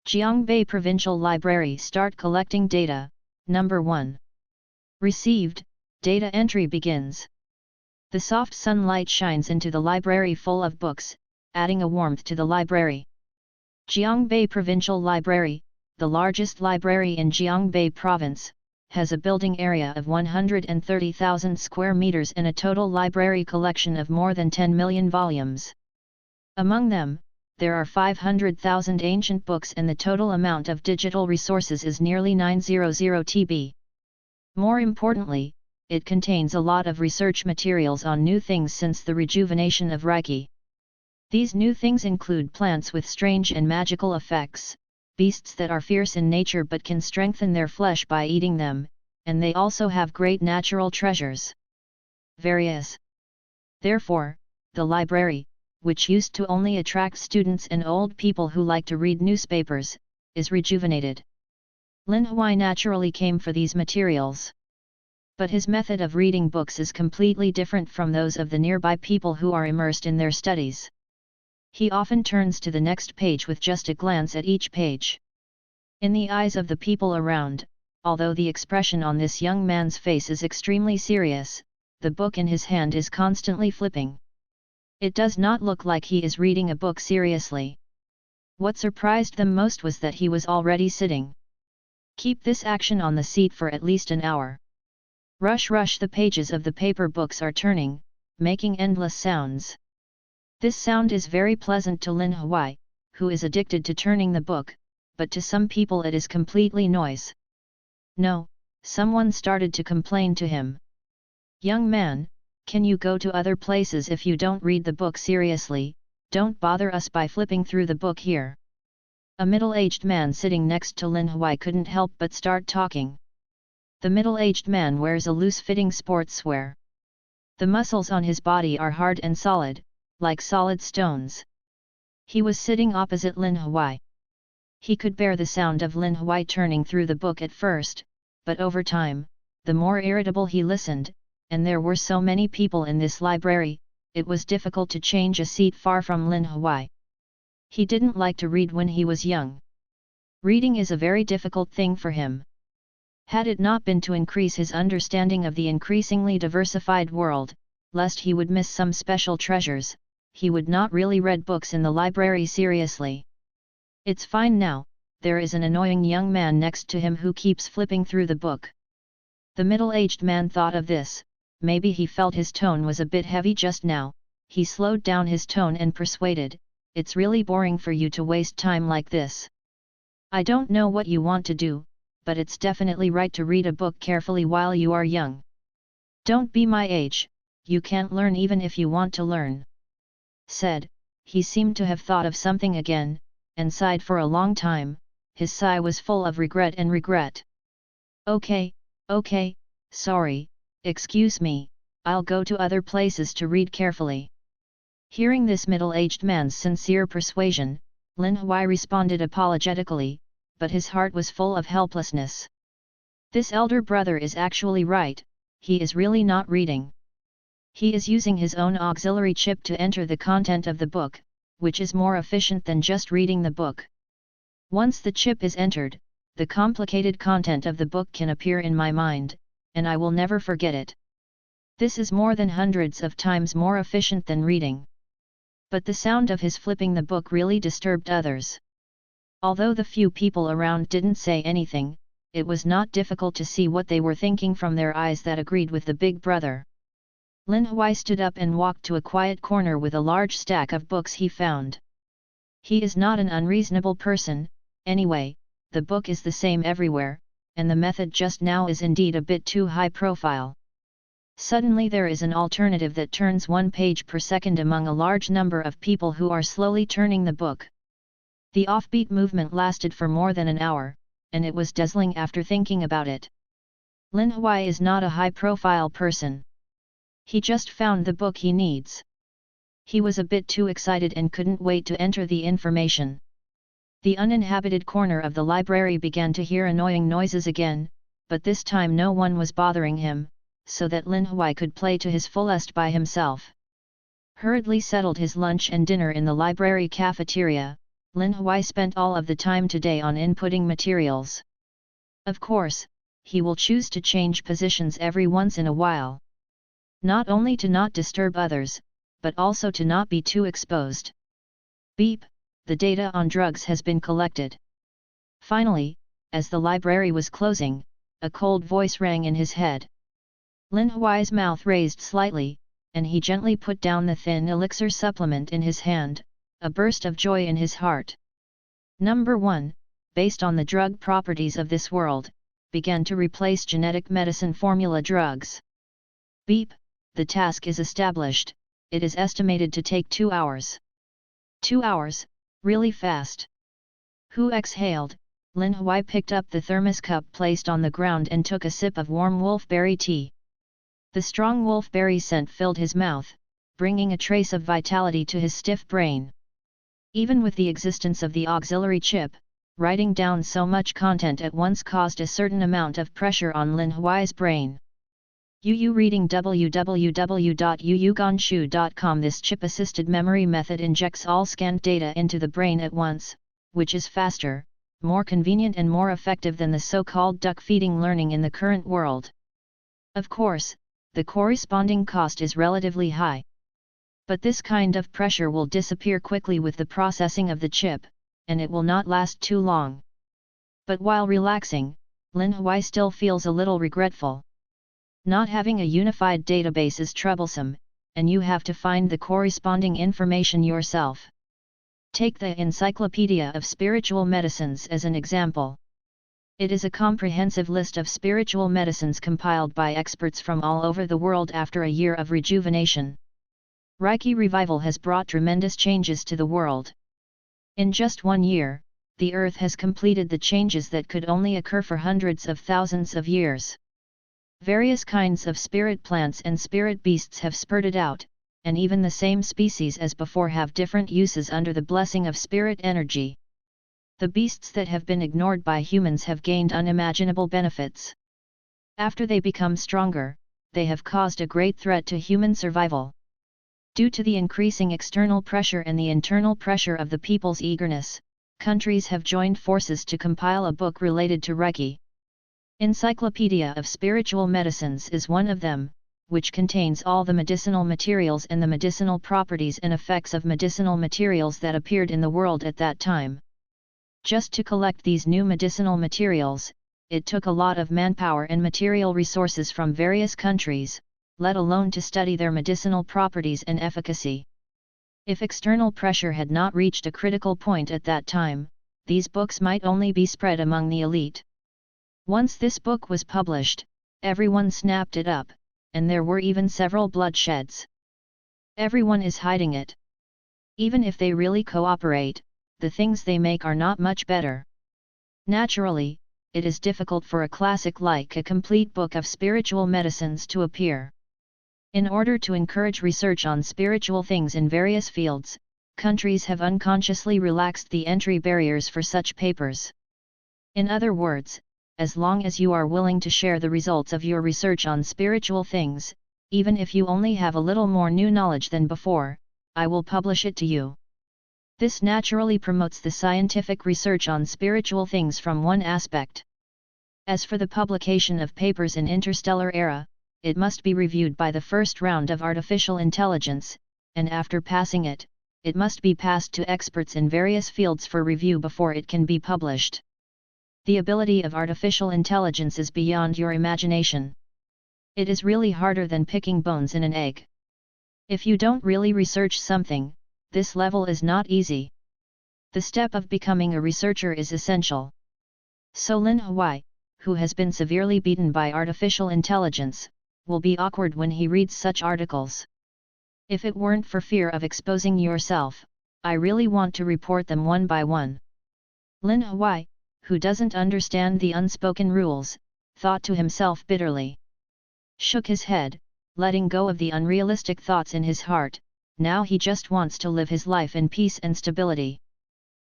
Jiangbei Provincial Library. Start collecting data. Number 1. Received, data entry begins. The soft sunlight shines into the library full of books, adding a warmth to the library. Jiangbei Provincial Library, the largest library in Jiangbei Province, has a building area of 130,000 square meters and a total library collection of more than 10 million volumes. Among them, there are 500,000 ancient books and the total amount of digital resources is nearly 900 TB. More importantly, it contains a lot of research materials on new things since the rejuvenation of Reiki. These new things include plants with strange and magical effects, beasts that are fierce in nature but can strengthen their flesh by eating them, and they also have great natural treasures. Various. Therefore, the library, which used to only attract students and old people who like to read newspapers, is rejuvenated. Lin Huai naturally came for these materials. But his method of reading books is completely different from those of the nearby people who are immersed in their studies. He often turns to the next page with just a glance at each page. In the eyes of the people around, although the expression on this young man's face is extremely serious, the book in his hand is constantly flipping. It does not look like he is reading a book seriously. What surprised them most was that he was already sitting. Keep this action on the seat for at least an hour. Rush, the pages of the paper books are turning, making endless sounds. This sound is very pleasant to Lin Huai, who is addicted to turning the book, but to some people it is completely noise. No, someone started to complain to him. Young man, can you go to other places if you don't read the book seriously, don't bother us by flipping through the book here. A middle-aged man sitting next to Lin Huai couldn't help but start talking. The middle-aged man wears a loose-fitting sportswear. The muscles on his body are hard and solid, like solid stones. He was sitting opposite Lin Huai. He could bear the sound of Lin Huai turning through the book at first, but over time, the more irritable he listened, and there were so many people in this library, it was difficult to change a seat far from Lin Huai. He didn't like to read when he was young. Reading is a very difficult thing for him. Had it not been to increase his understanding of the increasingly diversified world, lest he would miss some special treasures, he would not really read books in the library seriously. It's fine now, there is an annoying young man next to him who keeps flipping through the book. The middle-aged man thought of this, maybe he felt his tone was a bit heavy just now, he slowed down his tone and persuaded, it's really boring for you to waste time like this. I don't know what you want to do, but it's definitely right to read a book carefully while you are young. Don't be my age, you can't learn even if you want to learn. Said, he seemed to have thought of something again, and sighed for a long time, his sigh was full of regret and regret. Okay, sorry, excuse me, I'll go to other places to read carefully. Hearing this middle-aged man's sincere persuasion, Lin Huai responded apologetically, but his heart was full of helplessness. This elder brother is actually right, he is really not reading. He is using his own auxiliary chip to enter the content of the book, which is more efficient than just reading the book. Once the chip is entered, the complicated content of the book can appear in my mind, and I will never forget it. This is more than hundreds of times more efficient than reading. But the sound of his flipping the book really disturbed others. Although the few people around didn't say anything, it was not difficult to see what they were thinking from their eyes that agreed with the big brother. Lin Huai stood up and walked to a quiet corner with a large stack of books he found. He is not an unreasonable person, anyway, the book is the same everywhere, and the method just now is indeed a bit too high profile. Suddenly there is an alternative that turns one page per second among a large number of people who are slowly turning the book. The offbeat movement lasted for more than an hour, and it was dazzling after thinking about it. Lin Huai is not a high-profile person. He just found the book he needs. He was a bit too excited and couldn't wait to enter the information. The uninhabited corner of the library began to hear annoying noises again, but this time no one was bothering him, so that Lin Huai could play to his fullest by himself. Hurriedly settled his lunch and dinner in the library cafeteria, Lin Huai spent all of the time today on inputting materials. Of course, he will choose to change positions every once in a while. Not only to not disturb others, but also to not be too exposed. Beep, the data on drugs has been collected. Finally, as the library was closing, a cold voice rang in his head. Lin Huai's mouth raised slightly, and he gently put down the thin elixir supplement in his hand, a burst of joy in his heart. Number 1, based on the drug properties of this world, began to replace genetic medicine formula drugs. Beep, the task is established, it is estimated to take 2 hours. 2 hours, really fast. Hu exhaled. Lin Huai picked up the thermos cup placed on the ground and took a sip of warm wolfberry tea. The strong wolfberry scent filled his mouth, bringing a trace of vitality to his stiff brain. Even with the existence of the auxiliary chip, writing down so much content at once caused a certain amount of pressure on Lin Huai's brain. UU reading www.uuganshu.com. This chip-assisted memory method injects all scanned data into the brain at once, which is faster, more convenient and more effective than the so-called duck-feeding learning in the current world. Of course, the corresponding cost is relatively high. But this kind of pressure will disappear quickly with the processing of the chip, and it will not last too long. But while relaxing, Lin Huai still feels a little regretful. Not having a unified database is troublesome, and you have to find the corresponding information yourself. Take the Encyclopedia of Spiritual Medicines as an example. It is a comprehensive list of spiritual medicines compiled by experts from all over the world after a year of rejuvenation. Reiki revival has brought tremendous changes to the world. In just 1 year, the earth has completed the changes that could only occur for hundreds of thousands of years. Various kinds of spirit plants and spirit beasts have spurted out, and even the same species as before have different uses under the blessing of spirit energy. The beasts that have been ignored by humans have gained unimaginable benefits. After they become stronger, they have caused a great threat to human survival. Due to the increasing external pressure and the internal pressure of the people's eagerness, countries have joined forces to compile a book related to Reiki. Encyclopedia of Spiritual Medicines is one of them, which contains all the medicinal materials and the medicinal properties and effects of medicinal materials that appeared in the world at that time. Just to collect these new medicinal materials, it took a lot of manpower and material resources from various countries, let alone to study their medicinal properties and efficacy. If external pressure had not reached a critical point at that time, these books might only be spread among the elite. Once this book was published, everyone snapped it up, and there were even several bloodsheds. Everyone is hiding it. Even if they really cooperate, the things they make are not much better. Naturally, it is difficult for a classic like a complete book of spiritual medicines to appear. In order to encourage research on spiritual things in various fields, countries have unconsciously relaxed the entry barriers for such papers. In other words, as long as you are willing to share the results of your research on spiritual things, even if you only have a little more new knowledge than before, I will publish it to you. This naturally promotes the scientific research on spiritual things from one aspect. As for the publication of papers in interstellar era, it must be reviewed by the first round of artificial intelligence, and after passing it, it must be passed to experts in various fields for review before it can be published. The ability of artificial intelligence is beyond your imagination. It is really harder than picking bones in an egg. If you don't really research something, this level is not easy. The step of becoming a researcher is essential. So Lin Huai, who has been severely beaten by artificial intelligence, will be awkward when he reads such articles. If it weren't for fear of exposing yourself, I really want to report them one by one. Lin Huai, who doesn't understand the unspoken rules, thought to himself bitterly. Shook his head, letting go of the unrealistic thoughts in his heart. Now he just wants to live his life in peace and stability.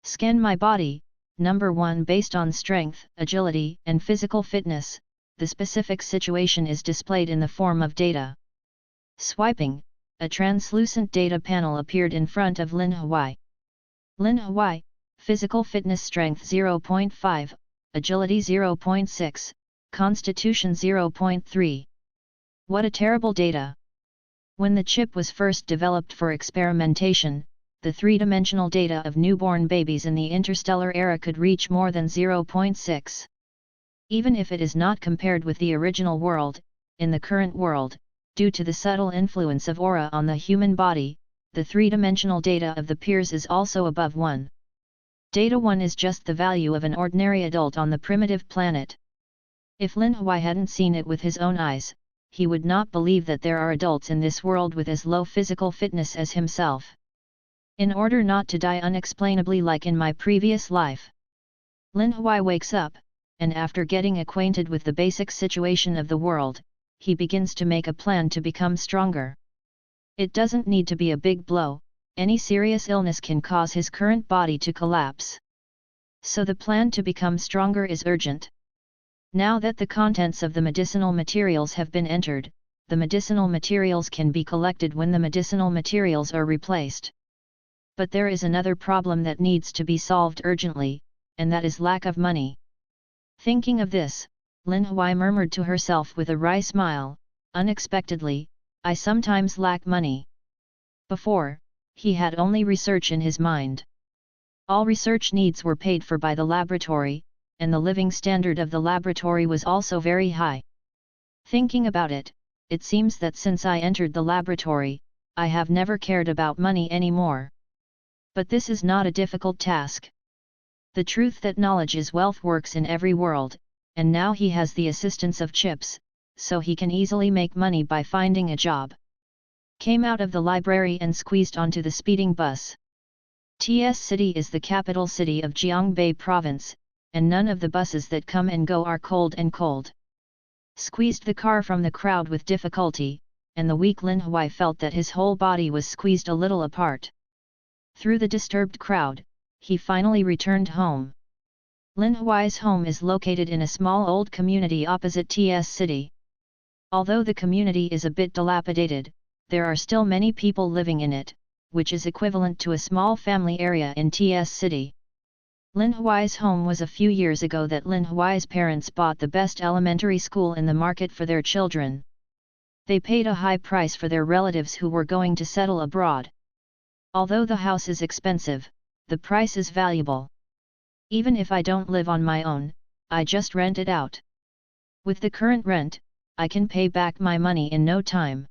Scan my body, number 1 based on strength, agility, and physical fitness, the specific situation is displayed in the form of data. Swiping, a translucent data panel appeared in front of Lin Huai. Lin Huai, physical fitness strength 0.5, agility 0.6, constitution 0.3. What a terrible data! When the chip was first developed for experimentation, the three-dimensional data of newborn babies in the interstellar era could reach more than 0.6. Even if it is not compared with the original world, in the current world, due to the subtle influence of aura on the human body, the three-dimensional data of the peers is also above 1. Data 1 is just the value of an ordinary adult on the primitive planet. If Lin Huai hadn't seen it with his own eyes, he would not believe that there are adults in this world with as low physical fitness as himself. In order not to die unexplainably like in my previous life, Lin Huai wakes up, and after getting acquainted with the basic situation of the world, he begins to make a plan to become stronger. It doesn't need to be a big blow, any serious illness can cause his current body to collapse. So the plan to become stronger is urgent. Now that the contents of the medicinal materials have been entered, the medicinal materials can be collected when the medicinal materials are replaced. But there is another problem that needs to be solved urgently, and that is lack of money. Thinking of this, Lin Huai murmured to herself with a wry smile, unexpectedly, I sometimes lack money. Before, he had only research in his mind. All research needs were paid for by the laboratory, and the living standard of the laboratory was also very high. Thinking about it, it seems that since I entered the laboratory, I have never cared about money anymore. But this is not a difficult task. The truth that knowledge is wealth works in every world, and now he has the assistance of chips, so he can easily make money by finding a job. Came out of the library and squeezed onto the speeding bus. TS City is the capital city of Jiangbei Province, and none of the buses that come and go are cold. Squeezed the car from the crowd with difficulty, and the weak Lin Huai felt that his whole body was squeezed a little apart. Through the disturbed crowd, he finally returned home. Lin Huai's home is located in a small old community opposite TS City. Although the community is a bit dilapidated, there are still many people living in it, which is equivalent to a small family area in TS City. Lin Huai's home was a few years ago that Lin Huai's parents bought the best elementary school in the market for their children. They paid a high price for their relatives who were going to settle abroad. Although the house is expensive, the price is valuable. Even if I don't live on my own, I just rent it out. With the current rent, I can pay back my money in no time.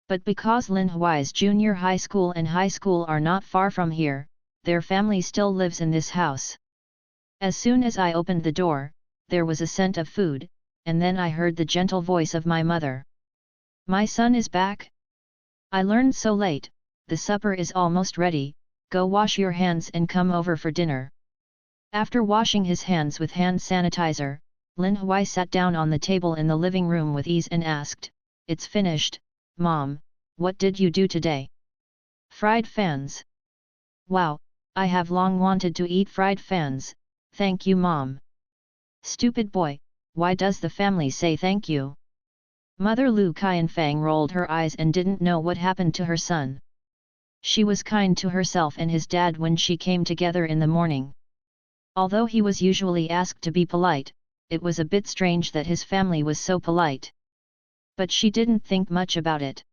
But because Lin Huai's junior high school and high school are not far from here, their family still lives in this house. As soon as I opened the door, there was a scent of food, and then I heard the gentle voice of my mother. My son is back? I learned so late, the supper is almost ready, go wash your hands and come over for dinner. After washing his hands with hand sanitizer, Lin Huai sat down on the table in the living room with ease and asked, It's finished, Mom, what did you do today? Fried fans. Wow, I have long wanted to eat fried fans, thank you Mom. Stupid boy, why does the family say thank you? Mother Lu Qianfang rolled her eyes and didn't know what happened to her son. She was kind to herself and his dad when she came together in the morning. Although he was usually asked to be polite, it was a bit strange that his family was so polite. But she didn't think much about it.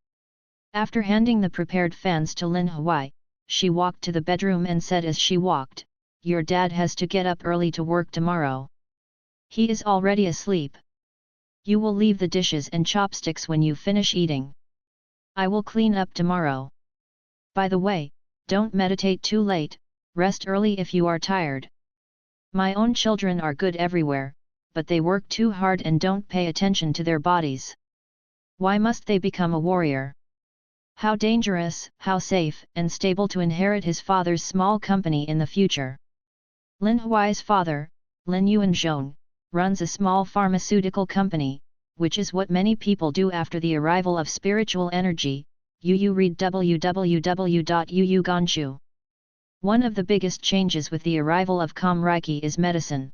After handing the prepared fans to Lin Huai, she walked to the bedroom and said as she walked, Your dad has to get up early to work tomorrow. He is already asleep. You will leave the dishes and chopsticks when you finish eating. I will clean up tomorrow. By the way, don't meditate too late, rest early if you are tired. My own children are good everywhere, but they work too hard and don't pay attention to their bodies. Why must they become a warrior? How dangerous, how safe and stable to inherit his father's small company in the future. Lin Huai's father, Lin Yuanzhong, runs a small pharmaceutical company, which is what many people do after the arrival of spiritual energy. You read www.yuganchu. One of the biggest changes with the arrival of Kam Reiki is medicine.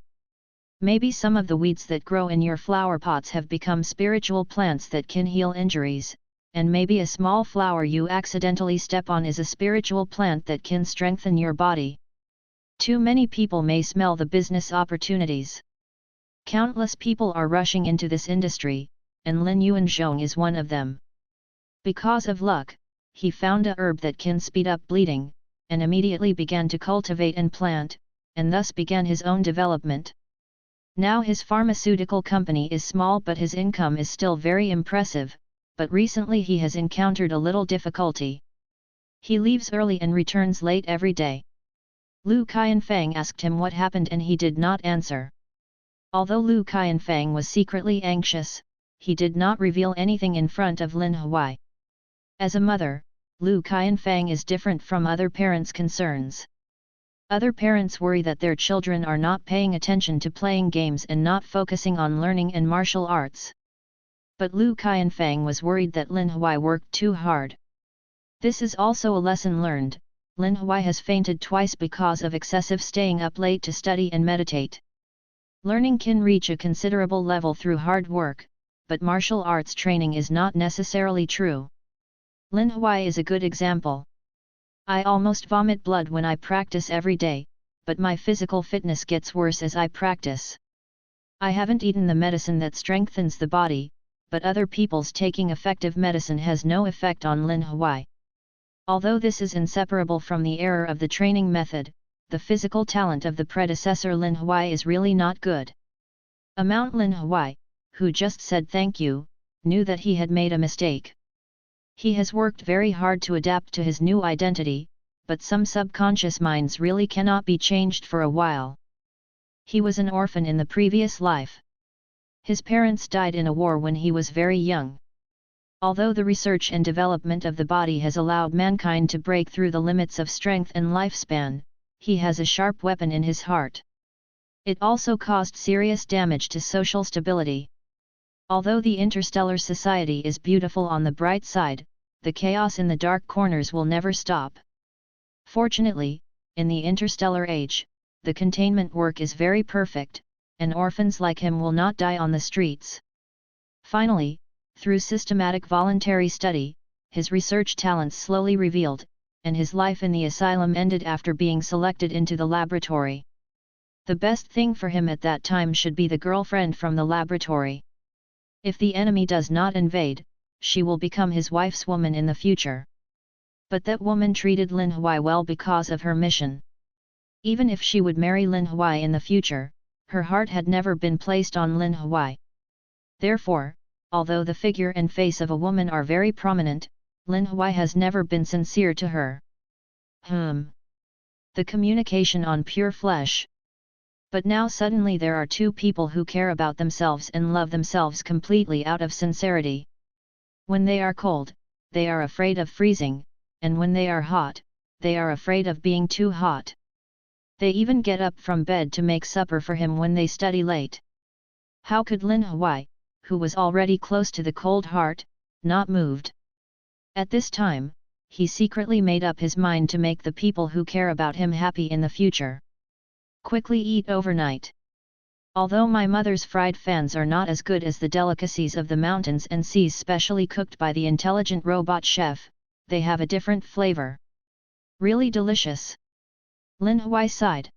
Maybe some of the weeds that grow in your flower pots have become spiritual plants that can heal injuries, and maybe a small flower you accidentally step on is a spiritual plant that can strengthen your body. Too many people may smell the business opportunities. Countless people are rushing into this industry, and Lin Yuanzhong is one of them. Because of luck, he found a herb that can speed up bleeding, and immediately began to cultivate and plant, and thus began his own development. Now his pharmaceutical company is small but his income is still very impressive, but recently he has encountered a little difficulty. He leaves early and returns late every day. Lu Qianfang asked him what happened and he did not answer. Although Lu Qianfang was secretly anxious, he did not reveal anything in front of Lin Huai. As a mother, Lu Qianfang is different from other parents' concerns. Other parents worry that their children are not paying attention to playing games and not focusing on learning and martial arts. But Lu Qianfang was worried that Lin Huai worked too hard. This is also a lesson learned. Lin Huai has fainted twice because of excessive staying up late to study and meditate. Learning can reach a considerable level through hard work, but martial arts training is not necessarily true. Lin Huai is a good example. I almost vomit blood when I practice every day, but my physical fitness gets worse as I practice. I haven't eaten the medicine that strengthens the body, but other people's taking effective medicine has no effect on Lin Huai. Although this is inseparable from the error of the training method, the physical talent of the predecessor Lin Huai is really not good. Amount Lin Huai, who just said thank you, knew that he had made a mistake. He has worked very hard to adapt to his new identity, but some subconscious minds really cannot be changed for a while. He was an orphan in the previous life. His parents died in a war when he was very young. Although the research and development of the body has allowed mankind to break through the limits of strength and lifespan, he has a sharp weapon in his heart. It also caused serious damage to social stability. Although the interstellar society is beautiful on the bright side, the chaos in the dark corners will never stop. Fortunately, in the interstellar age, the containment work is very perfect, and orphans like him will not die on the streets. Finally, through systematic voluntary study, his research talents slowly revealed, and his life in the asylum ended after being selected into the laboratory. The best thing for him at that time should be the girlfriend from the laboratory. If the enemy does not invade, she will become his wife's woman in the future. But that woman treated Lin Huai well because of her mission. Even if she would marry Lin Huai in the future, her heart had never been placed on Lin Huai. Therefore, although the figure and face of a woman are very prominent, Lin Huai has never been sincere to her. The communication on pure flesh. But now suddenly there are two people who care about themselves and love themselves completely out of sincerity. When they are cold, they are afraid of freezing, and when they are hot, they are afraid of being too hot. They even get up from bed to make supper for him when they study late. How could Lin Huai, who was already close to the cold heart, not moved? At this time, he secretly made up his mind to make the people who care about him happy in the future. Quickly eat overnight. Although my mother's fried fans are not as good as the delicacies of the mountains and seas specially cooked by the intelligent robot chef, they have a different flavor. Really delicious. Lin Huai sighed.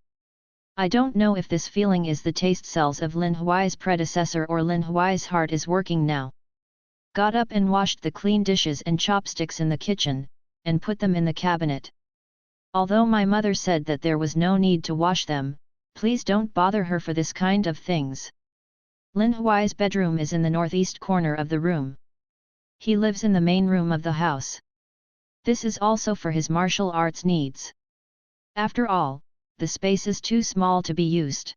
I don't know if this feeling is the taste cells of Lin Huai's predecessor or Lin Huai's heart is working now. Got up and washed the clean dishes and chopsticks in the kitchen, and put them in the cabinet. Although my mother said that there was no need to wash them, please don't bother her for this kind of things. Lin Huai's bedroom is in the northeast corner of the room. He lives in the main room of the house. This is also for his martial arts needs. After all, the space is too small to be used.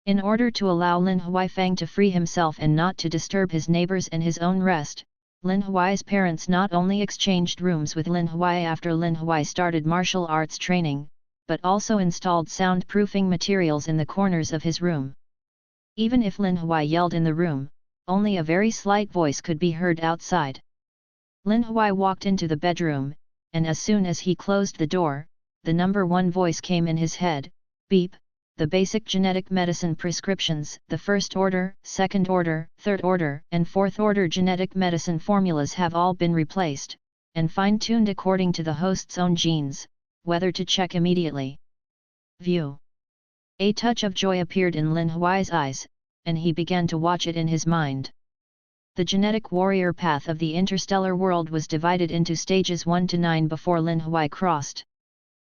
In order to allow Lin Huaifang to free himself and not to disturb his neighbors and his own rest, Lin Huai's parents not only exchanged rooms with Lin Huai after Lin Huai started martial arts training, but also installed soundproofing materials in the corners of his room. Even if Lin Huai yelled in the room, only a very slight voice could be heard outside. Lin Huai walked into the bedroom, and as soon as he closed the door, the number one voice came in his head, beep, the basic genetic medicine prescriptions, the first order, second order, third order, and fourth order genetic medicine formulas have all been replaced, and fine-tuned according to the host's own genes, whether to check immediately. View. A touch of joy appeared in Lin Huai's eyes, and he began to watch it in his mind. The genetic warrior path of the interstellar world was divided into stages 1 to 9 before Lin Huai crossed.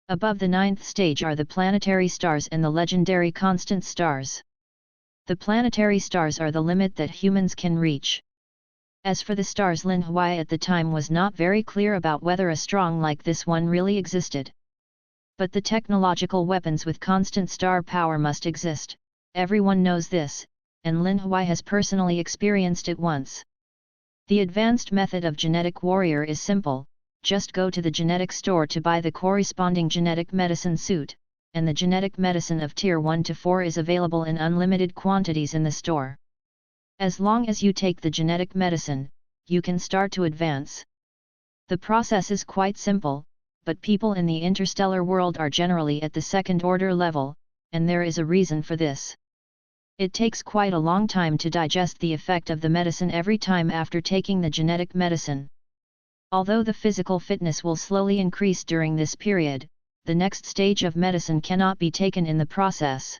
Above the 9th stage are the planetary stars and the legendary constant stars. The planetary stars are the limit that humans can reach. As for the stars, Lin Huai at the time was not very clear about whether a strong like this one really existed. But the technological weapons with constant star power must exist, everyone knows this, and Lin Huai has personally experienced it once. The advanced method of genetic warrior is simple. Just go to the genetic store to buy the corresponding genetic medicine suit, and the genetic medicine of tier 1 to 4 is available in unlimited quantities in the store. As long as you take the genetic medicine, you can start to advance. The process is quite simple, but people in the interstellar world are generally at the second order level, and there is a reason for this. It takes quite a long time to digest the effect of the medicine every time after taking the genetic medicine. Although the physical fitness will slowly increase during this period, the next stage of medicine cannot be taken in the process.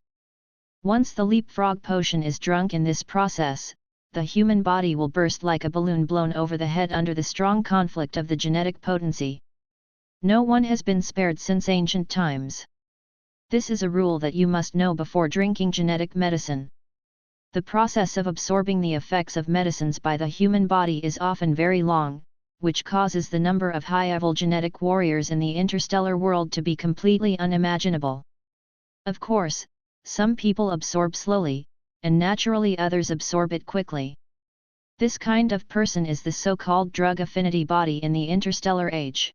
Once the leapfrog potion is drunk in this process, the human body will burst like a balloon blown over the head under the strong conflict of the genetic potency. No one has been spared since ancient times. This is a rule that you must know before drinking genetic medicine. The process of absorbing the effects of medicines by the human body is often very long, which causes the number of high-level genetic warriors in the interstellar world to be completely unimaginable. Of course, some people absorb slowly, and naturally others absorb it quickly. This kind of person is the so-called drug affinity body in the interstellar age.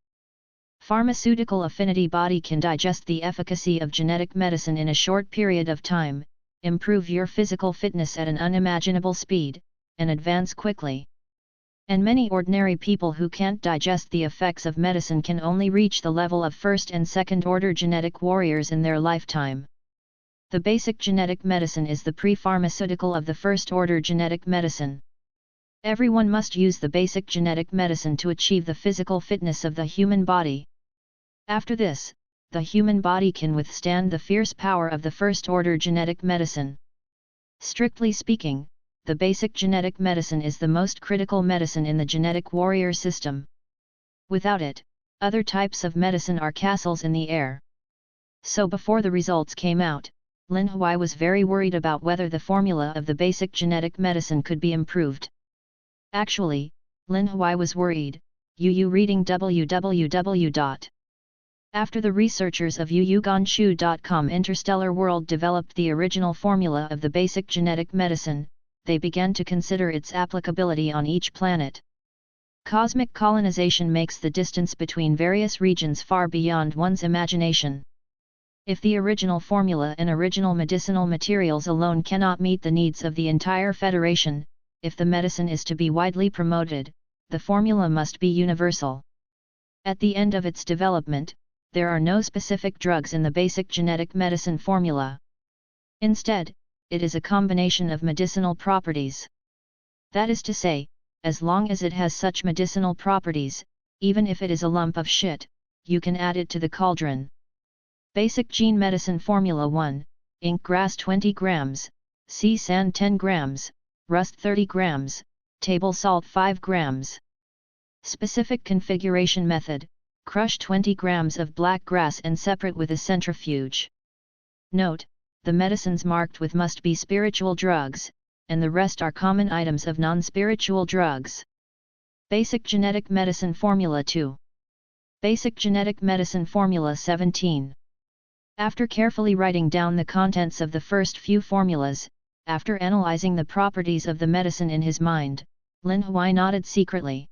Pharmaceutical affinity body can digest the efficacy of genetic medicine in a short period of time, improve your physical fitness at an unimaginable speed, and advance quickly. And many ordinary people who can't digest the effects of medicine can only reach the level of first and second order genetic warriors in their lifetime. The basic genetic medicine is the pre-pharmaceutical of the first order genetic medicine. Everyone must use the basic genetic medicine to achieve the physical fitness of the human body. After this, the human body can withstand the fierce power of the first order genetic medicine. Strictly speaking, the basic genetic medicine is the most critical medicine in the genetic warrior system. Without it, other types of medicine are castles in the air. So before the results came out, Lin Huai was very worried about whether the formula of the basic genetic medicine could be improved. Actually, Lin Huai was worried. Reading www. After the researchers of UUGanshu.com Interstellar World developed the original formula of the basic genetic medicine, they began to consider its applicability on each planet. Cosmic colonization makes the distance between various regions far beyond one's imagination. If the original formula and original medicinal materials alone cannot meet the needs of the entire Federation, if the medicine is to be widely promoted, the formula must be universal. At the end of its development, there are no specific drugs in the basic genetic medicine formula. Instead, it is a combination of medicinal properties. That is to say, as long as it has such medicinal properties, even if it is a lump of shit, you can add it to the cauldron. Basic Gene Medicine Formula 1, Ink Grass 20 grams, Sea Sand 10 grams, Rust 30 grams, Table Salt 5 grams. Specific Configuration Method, crush 20 grams of black grass and separate with a centrifuge. Note, the medicines marked with must be spiritual drugs, and the rest are common items of non-spiritual drugs. Basic Genetic Medicine Formula 2. Basic Genetic Medicine Formula 17. After carefully writing down the contents of the first few formulas, after analyzing the properties of the medicine in his mind, Lin Huai nodded secretly.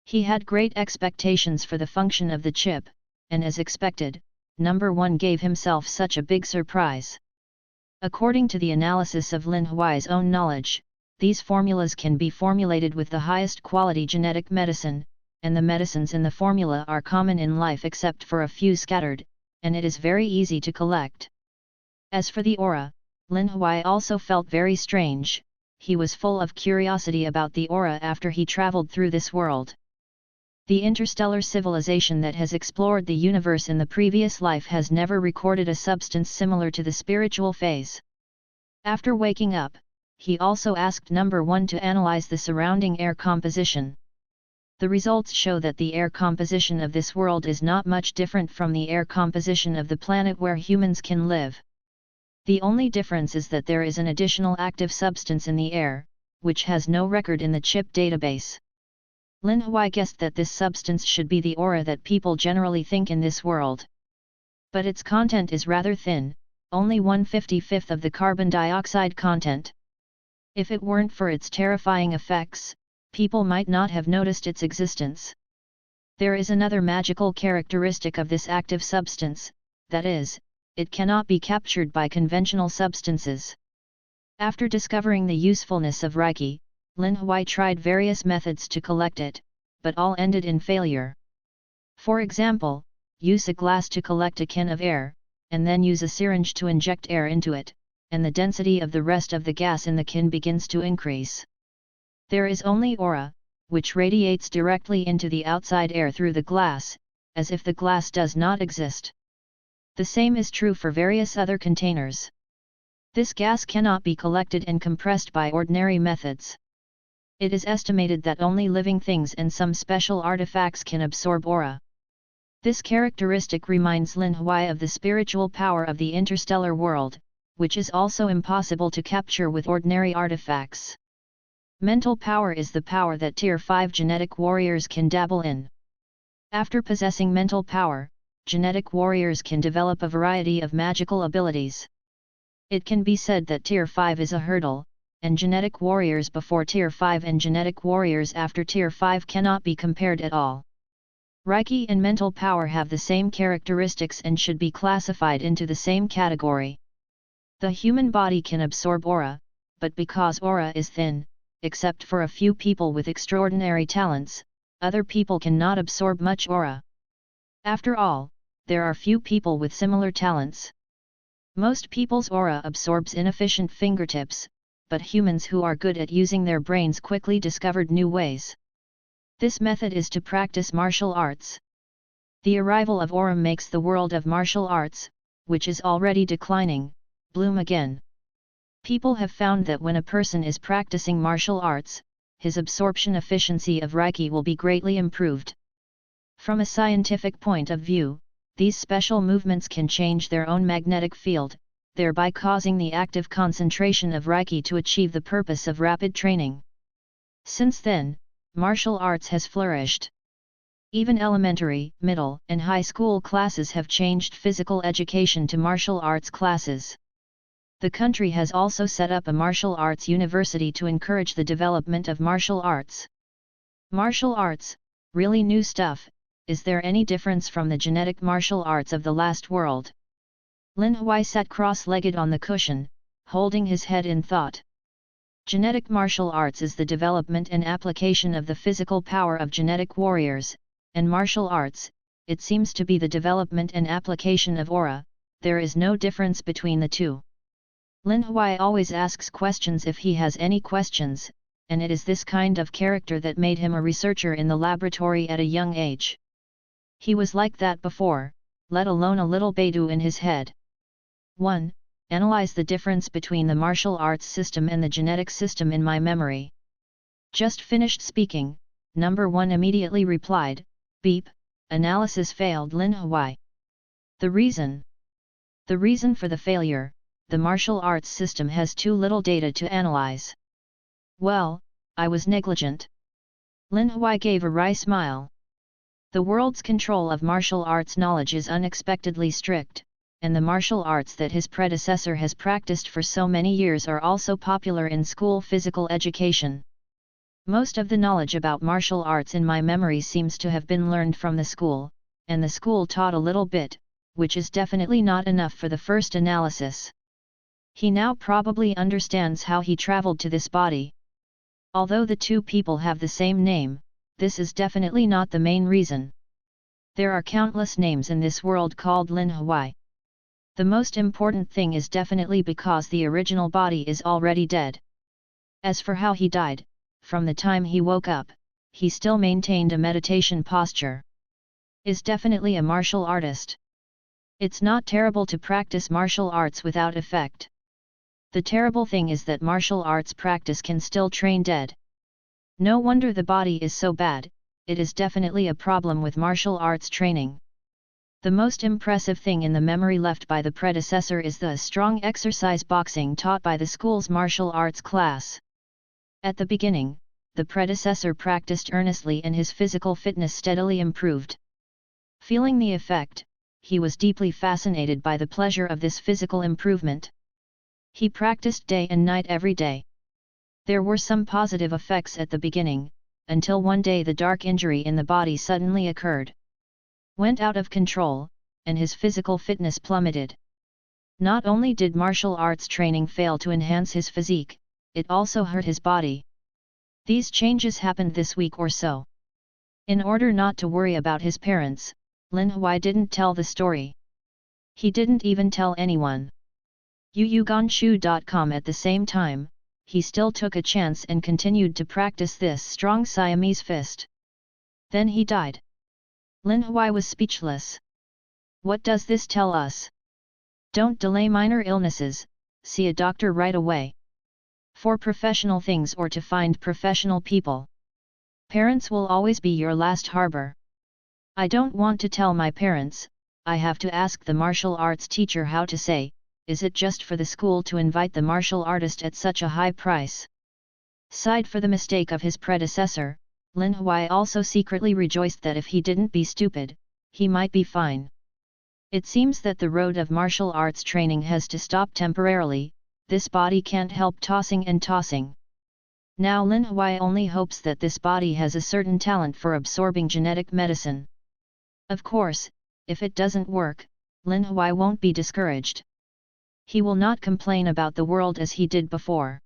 He had great expectations for the function of the chip, and as expected, number 1 gave himself such a big surprise. According to the analysis of Lin Huai's own knowledge, these formulas can be formulated with the highest quality genetic medicine, and the medicines in the formula are common in life except for a few scattered, and it is very easy to collect. As for the aura, Lin Huai also felt very strange. He was full of curiosity about the aura after he traveled through this world. The interstellar civilization that has explored the universe in the previous life has never recorded a substance similar to the spiritual phase. After waking up, he also asked number 1 to analyze the surrounding air composition. The results show that the air composition of this world is not much different from the air composition of the planet where humans can live. The only difference is that there is an additional active substance in the air, which has no record in the chip database. Lin Huai guessed that this substance should be the aura that people generally think in this world. But its content is rather thin, only 1/55 of the carbon dioxide content. If it weren't for its terrifying effects, people might not have noticed its existence. There is another magical characteristic of this active substance, that is, it cannot be captured by conventional substances. After discovering the usefulness of Reiki, Lin Huai tried various methods to collect it, but all ended in failure. For example, use a glass to collect a can of air, and then use a syringe to inject air into it, and the density of the rest of the gas in the can begins to increase. There is only aura, which radiates directly into the outside air through the glass, as if the glass does not exist. The same is true for various other containers. This gas cannot be collected and compressed by ordinary methods. It is estimated that only living things and some special artifacts can absorb aura. This characteristic reminds Lin Huai of the spiritual power of the interstellar world, which is also impossible to capture with ordinary artifacts. Mental power is the power that Tier 5 genetic warriors can dabble in. After possessing mental power, genetic warriors can develop a variety of magical abilities. It can be said that Tier 5 is a hurdle, and genetic warriors before Tier 5 and genetic warriors after Tier 5 cannot be compared at all. Reiki and mental power have the same characteristics and should be classified into the same category. The human body can absorb aura, but because aura is thin, except for a few people with extraordinary talents, other people cannot absorb much aura. After all, there are few people with similar talents. Most people's aura absorbs inefficient fingertips, but humans who are good at using their brains quickly discovered new ways. This method is to practice martial arts. The arrival of aura makes the world of martial arts, which is already declining, bloom again. People have found that when a person is practicing martial arts, his absorption efficiency of Reiki will be greatly improved. From a scientific point of view, these special movements can change their own magnetic field, thereby causing the active concentration of Reiki to achieve the purpose of rapid training. Since then, martial arts has flourished. Even elementary, middle, and high school classes have changed physical education to martial arts classes. The country has also set up a martial arts university to encourage the development of martial arts. Martial arts, really new stuff. Is there any difference from the genetic martial arts of the last world? Lin Huai sat cross-legged on the cushion, holding his head in thought. Genetic martial arts is the development and application of the physical power of genetic warriors, and martial arts, it seems to be the development and application of aura. There is no difference between the two. Lin Huai always asks questions if he has any questions, and it is this kind of character that made him a researcher in the laboratory at a young age. He was like that before, let alone a little Baidu in his head. 1. Analyze the difference between the martial arts system and the genetic system in my memory. Just finished speaking, number 1 immediately replied, beep, analysis failed Lin Huai. The reason? The reason for the failure, the martial arts system has too little data to analyze. Well, I was negligent. Lin Huai gave a wry smile. The world's control of martial arts knowledge is unexpectedly strict, and the martial arts that his predecessor has practiced for so many years are also popular in school physical education. Most of the knowledge about martial arts in my memory seems to have been learned from the school, and the school taught a little bit, which is definitely not enough for the first analysis. He now probably understands how he traveled to this body. Although the two people have the same name, this is definitely not the main reason. There are countless names in this world called Lin Huai. The most important thing is definitely because the original body is already dead. As for how he died, from the time he woke up, he still maintained a meditation posture. Is definitely a martial artist. It's not terrible to practice martial arts without effect. The terrible thing is that martial arts practice can still train dead. No wonder the body is so bad, it is definitely a problem with martial arts training. The most impressive thing in the memory left by the predecessor is the strong exercise boxing taught by the school's martial arts class. At the beginning, the predecessor practiced earnestly and his physical fitness steadily improved. Feeling the effect, he was deeply fascinated by the pleasure of this physical improvement. He practiced day and night every day. There were some positive effects at the beginning, until one day the dark injury in the body suddenly occurred. Went out of control, and his physical fitness plummeted. Not only did martial arts training fail to enhance his physique, it also hurt his body. These changes happened this week or so. In order not to worry about his parents, Lin Huai didn't tell the story. He didn't even tell anyone. Yuyuganshu.com. At the same time, he still took a chance and continued to practice this strong Siamese fist. Then he died. Lin Huai was speechless. What does this tell us? Don't delay minor illnesses, see a doctor right away. For professional things or to find professional people. Parents will always be your last harbor. I don't want to tell my parents, I have to ask the martial arts teacher how to say, is it just for the school to invite the martial artist at such a high price? Sighed for the mistake of his predecessor, Lin Huai also secretly rejoiced that if he didn't be stupid, he might be fine. It seems that the road of martial arts training has to stop temporarily, this body can't help tossing and tossing. Now Lin Huai only hopes that this body has a certain talent for absorbing genetic medicine. Of course, if it doesn't work, Lin Huai won't be discouraged. He will not complain about the world as he did before.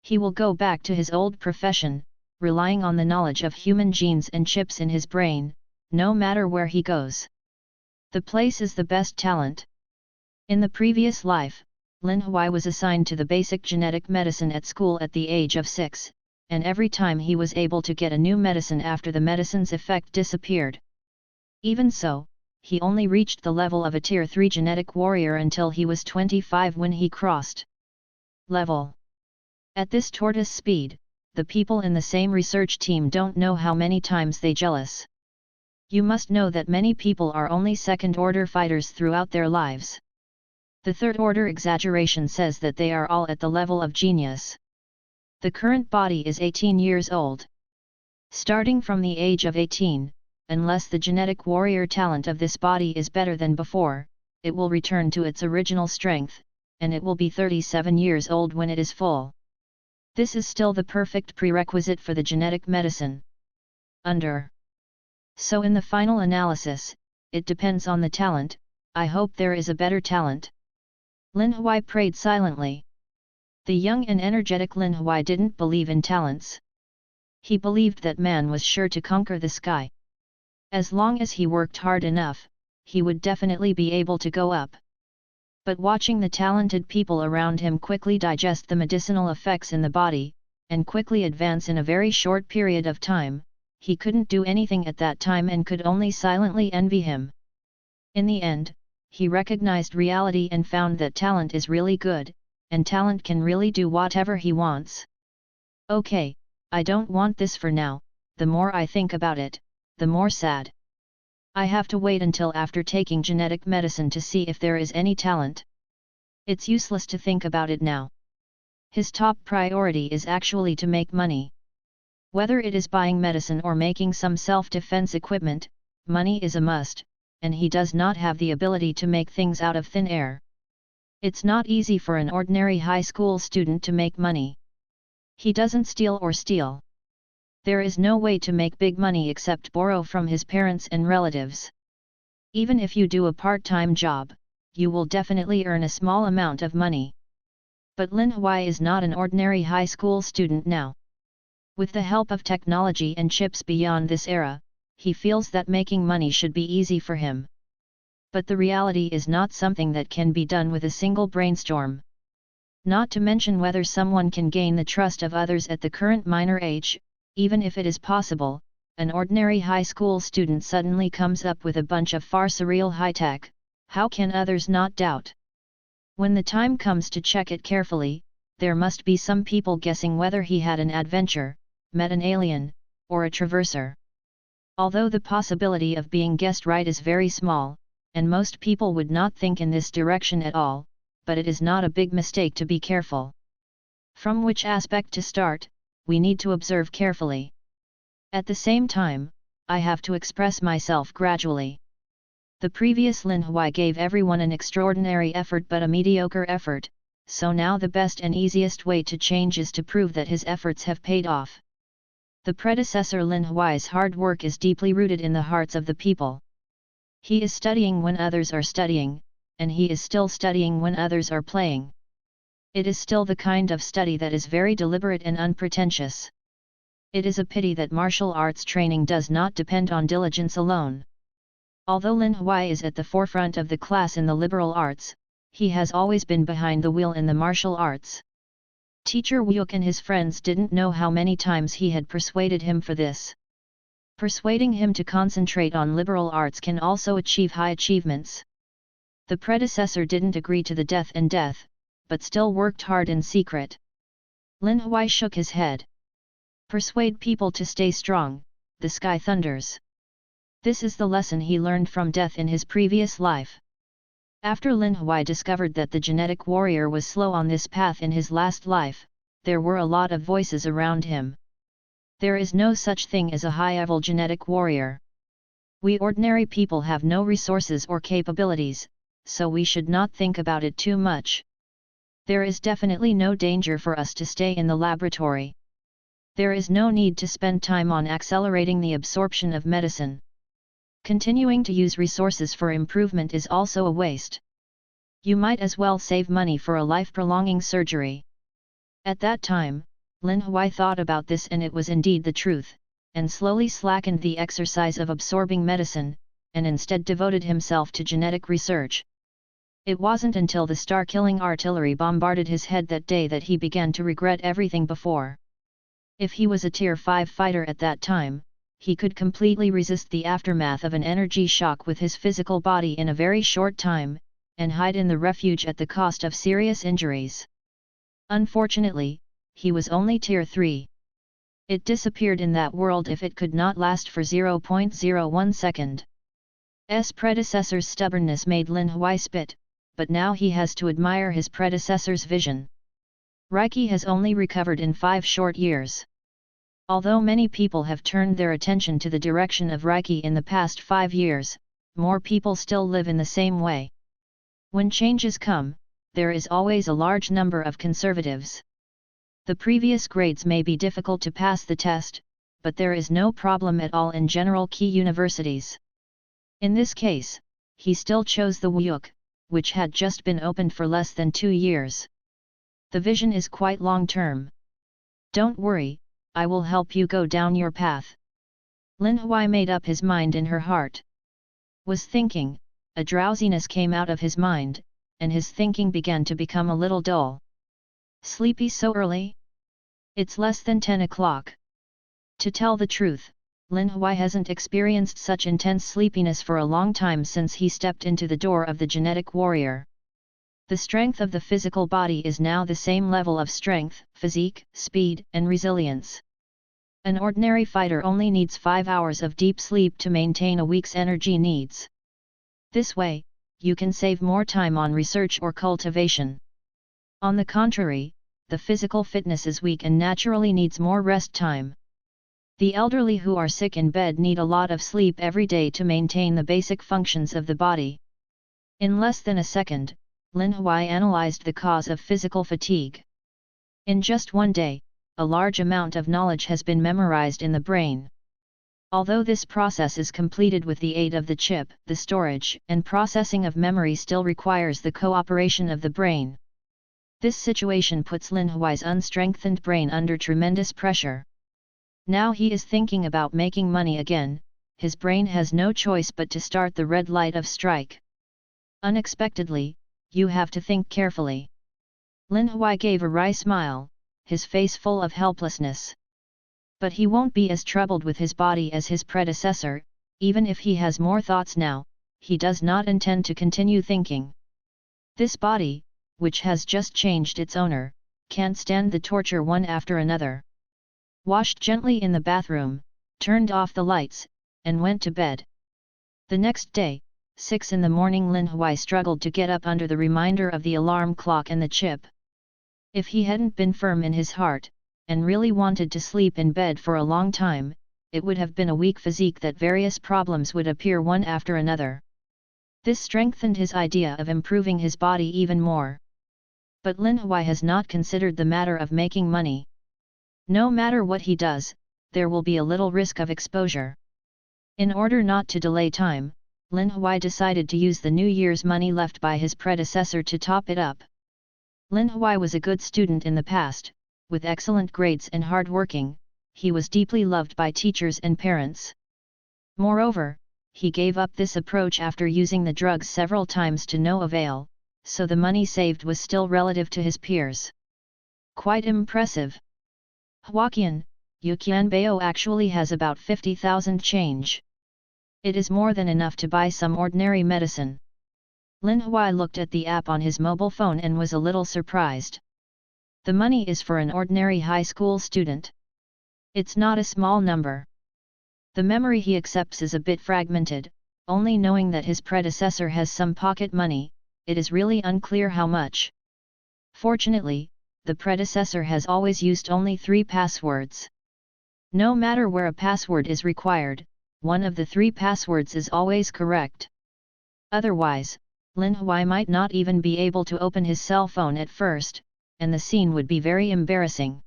He will go back to his old profession, relying on the knowledge of human genes and chips in his brain, no matter where he goes. The place is the best talent. In the previous life, Lin Huai was assigned to the basic genetic medicine at school at the age of 6, and every time he was able to get a new medicine after the medicine's effect disappeared. Even so, he only reached the level of a Tier 3 genetic warrior until he was 25 when he crossed level. At this tortoise speed, the people in the same research team don't know how many times they jealous. You must know that many people are only second-order fighters throughout their lives. The third-order exaggeration says that they are all at the level of genius. The current body is 18 years old. Starting from the age of 18, unless the genetic warrior talent of this body is better than before, it will return to its original strength, and it will be 37 years old when it is full. This is still the perfect prerequisite for the genetic medicine. So in the final analysis, it depends on the talent. I hope there is a better talent. Lin Huai prayed silently. The young and energetic Lin Huai didn't believe in talents. He believed that man was sure to conquer the sky. As long as he worked hard enough, he would definitely be able to go up. But watching the talented people around him quickly digest the medicinal effects in the body, and quickly advance in a very short period of time, he couldn't do anything at that time and could only silently envy him. In the end, he recognized reality and found that talent is really good, and talent can really do whatever he wants. Okay, I don't want this for now, the more I think about it, the more sad. I have to wait until after taking genetic medicine to see if there is any talent. It's useless to think about it now. His top priority is actually to make money. Whether it is buying medicine or making some self-defense equipment, money is a must, and he does not have the ability to make things out of thin air. It's not easy for an ordinary high school student to make money. He doesn't steal or steal. There is no way to make big money except borrow from his parents and relatives. Even if you do a part-time job, you will definitely earn a small amount of money. But Lin Huai is not an ordinary high school student now. With the help of technology and chips beyond this era, he feels that making money should be easy for him. But the reality is not something that can be done with a single brainstorm. Not to mention whether someone can gain the trust of others at the current minor age, Even if it is possible, an ordinary high school student suddenly comes up with a bunch of far surreal high-tech, how can others not doubt? When the time comes to check it carefully, there must be some people guessing whether he had an adventure, met an alien, or a traverser. Although the possibility of being guessed right is very small, and most people would not think in this direction at all, but it is not a big mistake to be careful. From which aspect to start, we need to observe carefully. At the same time, I have to express myself gradually. The previous Lin Huai gave everyone an extraordinary effort but a mediocre effort, so now the best and easiest way to change is to prove that his efforts have paid off. The predecessor Lin Huai's hard work is deeply rooted in the hearts of the people. He is studying when others are studying, and he is still studying when others are playing. It is still the kind of study that is very deliberate and unpretentious. It is a pity that martial arts training does not depend on diligence alone. Although Lin Huai is at the forefront of the class in the liberal arts, he has always been behind the wheel in the martial arts. Teacher Wuyuk and his friends didn't know how many times he had persuaded him for this. Persuading him to concentrate on liberal arts can also achieve high achievements. The predecessor didn't agree to the death, but still worked hard in secret. Lin Huai shook his head. Persuade people to stay strong, the sky thunders. This is the lesson he learned from death in his previous life. After Lin Huai discovered that the genetic warrior was slow on this path in his last life, there were a lot of voices around him. There is no such thing as a high-level genetic warrior. We ordinary people have no resources or capabilities, so we should not think about it too much. There is definitely no danger for us to stay in the laboratory. There is no need to spend time on accelerating the absorption of medicine. Continuing to use resources for improvement is also a waste. You might as well save money for a life-prolonging surgery. At that time, Lin Huai thought about this and it was indeed the truth, and slowly slackened the exercise of absorbing medicine, and instead devoted himself to genetic research. It wasn't until the star-killing artillery bombarded his head that day that he began to regret everything before. If he was a Tier 5 fighter at that time, he could completely resist the aftermath of an energy shock with his physical body in a very short time, and hide in the refuge at the cost of serious injuries. Unfortunately, he was only Tier 3. It disappeared in that world if it could not last for 0.01 second. S. predecessor's stubbornness made Lin Huai spit, but now he has to admire his predecessor's vision. Reiki has only recovered in 5 short years. Although many people have turned their attention to the direction of Reiki in the past 5 years, more people still live in the same way. When changes come, there is always a large number of conservatives. The previous grades may be difficult to pass the test, but there is no problem at all in general key universities. In this case, he still chose the Wuyuk, which had just been opened for less than 2 years. The vision is quite long-term. Don't worry, I will help you go down your path. Lin Huai made up his mind in her heart. Was thinking, a drowsiness came out of his mind, and his thinking began to become a little dull. Sleepy so early? It's less than 10 o'clock. To tell the truth, Lin Huai hasn't experienced such intense sleepiness for a long time since he stepped into the door of the genetic warrior. The strength of the physical body is now the same level of strength, physique, speed, and resilience. An ordinary fighter only needs 5 hours of deep sleep to maintain a week's energy needs. This way, you can save more time on research or cultivation. On the contrary, the physical fitness is weak and naturally needs more rest time. The elderly who are sick in bed need a lot of sleep every day to maintain the basic functions of the body. In less than a second, Lin Huai analyzed the cause of physical fatigue. In just one day, a large amount of knowledge has been memorized in the brain. Although this process is completed with the aid of the chip, the storage and processing of memory still requires the cooperation of the brain. This situation puts Lin Huai's unstrengthened brain under tremendous pressure. Now he is thinking about making money again, his brain has no choice but to start the red light of strike. Unexpectedly, you have to think carefully. Lin Huai gave a wry smile, his face full of helplessness. But he won't be as troubled with his body as his predecessor. Even if he has more thoughts now, he does not intend to continue thinking. This body, which has just changed its owner, can't stand the torture one after another. Washed gently in the bathroom, turned off the lights, and went to bed. The next day, 6 in the morning, Lin Huai struggled to get up under the reminder of the alarm clock and the chip. If he hadn't been firm in his heart, and really wanted to sleep in bed for a long time, it would have been a weak physique that various problems would appear one after another. This strengthened his idea of improving his body even more. But Lin Huai has not considered the matter of making money. No matter what he does, there will be a little risk of exposure. In order not to delay time, Lin Huai decided to use the New Year's money left by his predecessor to top it up. Lin Huai was a good student in the past, with excellent grades and hard working. He was deeply loved by teachers and parents. Moreover, he gave up this approach after using the drugs several times to no avail, so the money saved was still relative to his peers. Quite impressive. Huaqian, Yuqianbao actually has about 50,000 change. It is more than enough to buy some ordinary medicine. Lin Huai looked at the app on his mobile phone and was a little surprised. The money is for an ordinary high school student. It's not a small number. The memory he accepts is a bit fragmented, only knowing that his predecessor has some pocket money. It is really unclear how much. Fortunately, the predecessor has always used only 3 passwords. No matter where a password is required, one of the 3 passwords is always correct. Otherwise, Lin Huai might not even be able to open his cell phone at first, and the scene would be very embarrassing.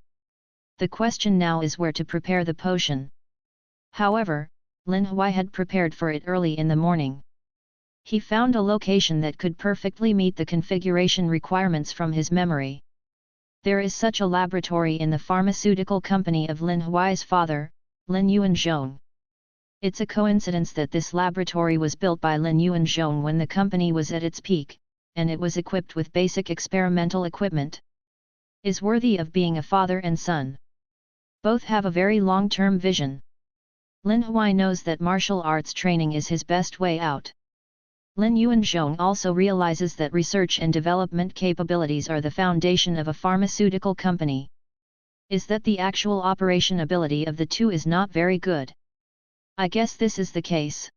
The question now is where to prepare the potion. However, Lin Huai had prepared for it early in the morning. He found a location that could perfectly meet the configuration requirements from his memory. There is such a laboratory in the pharmaceutical company of Lin Huai's father, Lin Yuanzhong. It's a coincidence that this laboratory was built by Lin Yuanzhong when the company was at its peak, and it was equipped with basic experimental equipment. Is worthy of being a father and son. Both have a very long-term vision. Lin Huai knows that martial arts training is his best way out. Lin Yuanzhong also realizes that research and development capabilities are the foundation of a pharmaceutical company. Is that the actual operation ability of the two is not very good? I guess this is the case.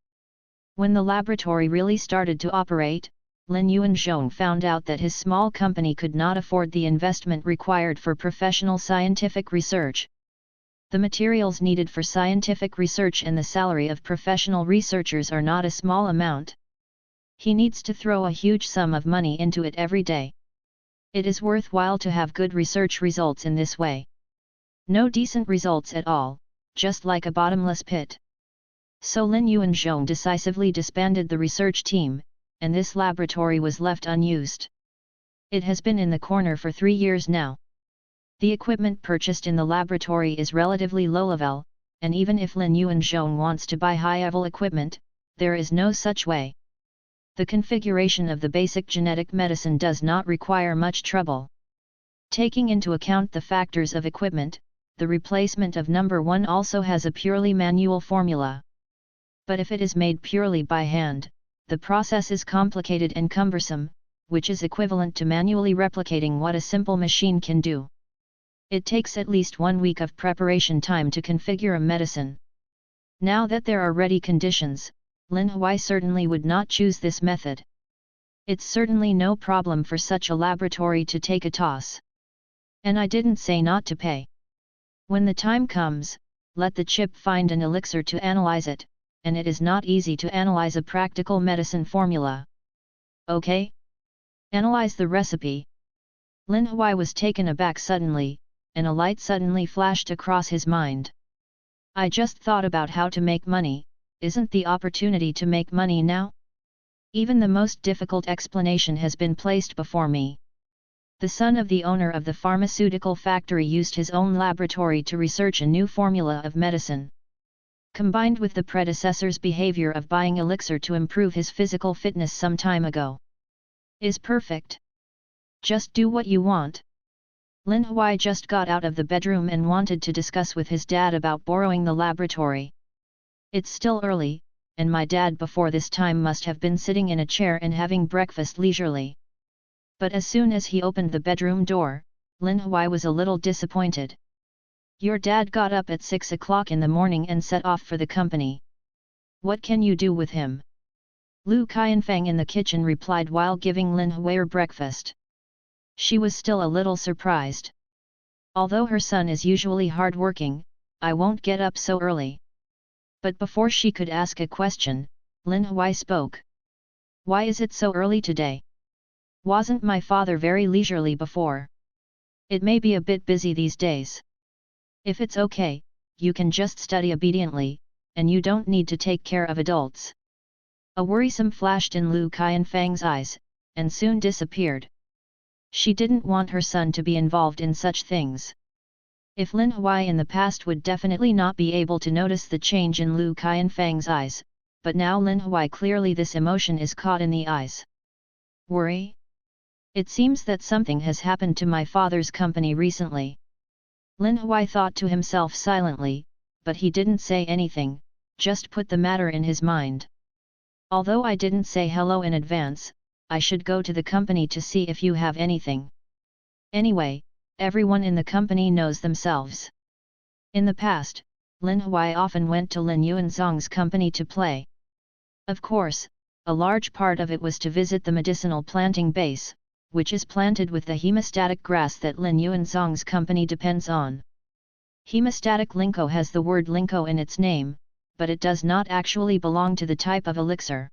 When the laboratory really started to operate, Lin Yuanzhong found out that his small company could not afford the investment required for professional scientific research. The materials needed for scientific research and the salary of professional researchers are not a small amount. He needs to throw a huge sum of money into it every day. It is worthwhile to have good research results in this way. No decent results at all, just like a bottomless pit. So Lin Yuanzhong decisively disbanded the research team, and this laboratory was left unused. It has been in the corner for 3 years now. The equipment purchased in the laboratory is relatively low level, and even if Lin Yuanzhong wants to buy high-level equipment, there is no such way. The configuration of the basic genetic medicine does not require much trouble. Taking into account the factors of equipment, the replacement of number 1 also has a purely manual formula. But if it is made purely by hand, the process is complicated and cumbersome, which is equivalent to manually replicating what a simple machine can do. It takes at least 1 week of preparation time to configure a medicine. Now that there are ready conditions, Lin Huai certainly would not choose this method. It's certainly no problem for such a laboratory to take a toss. And I didn't say not to pay. When the time comes, let the chip find an elixir to analyze it, and it is not easy to analyze a practical medicine formula. Okay? Analyze the recipe. Lin Huai was taken aback suddenly, and a light suddenly flashed across his mind. I just thought about how to make money. Isn't the opportunity to make money now? Even the most difficult explanation has been placed before me. The son of the owner of the pharmaceutical factory used his own laboratory to research a new formula of medicine. Combined with the predecessor's behavior of buying elixir to improve his physical fitness some time ago. Is perfect. Just do what you want. Lin Huai just got out of the bedroom and wanted to discuss with his dad about borrowing the laboratory. It's still early, and my dad before this time must have been sitting in a chair and having breakfast leisurely. But as soon as he opened the bedroom door, Lin Huai was a little disappointed. Your dad got up at 6 o'clock in the morning and set off for the company. What can you do with him? Lu Qianfeng in the kitchen replied while giving Lin Huai her breakfast. She was still a little surprised. Although her son is usually hard-working, I won't get up so early. But before she could ask a question, Lin Huai spoke. Why is it so early today? Wasn't my father very leisurely before? It may be a bit busy these days. If it's okay, you can just study obediently, and you don't need to take care of adults. A worrisome flashed in Lu Qianfeng's eyes, and soon disappeared. She didn't want her son to be involved in such things. If Lin Huai in the past would definitely not be able to notice the change in Lu Qianfeng's eyes, but now Lin Huai clearly this emotion is caught in the eyes. Worry? It seems that something has happened to my father's company recently. Lin Huai thought to himself silently, but he didn't say anything, just put the matter in his mind. Although I didn't say hello in advance, I should go to the company to see if you have anything. Anyway, everyone in the company knows themselves. In the past, Lin Huai often went to Lin Yuanzong's company to play. Of course, a large part of it was to visit the medicinal planting base, which is planted with the hemostatic grass that Lin Yuanzong's company depends on. Hemostatic linko has the word linko in its name, but it does not actually belong to the type of elixir.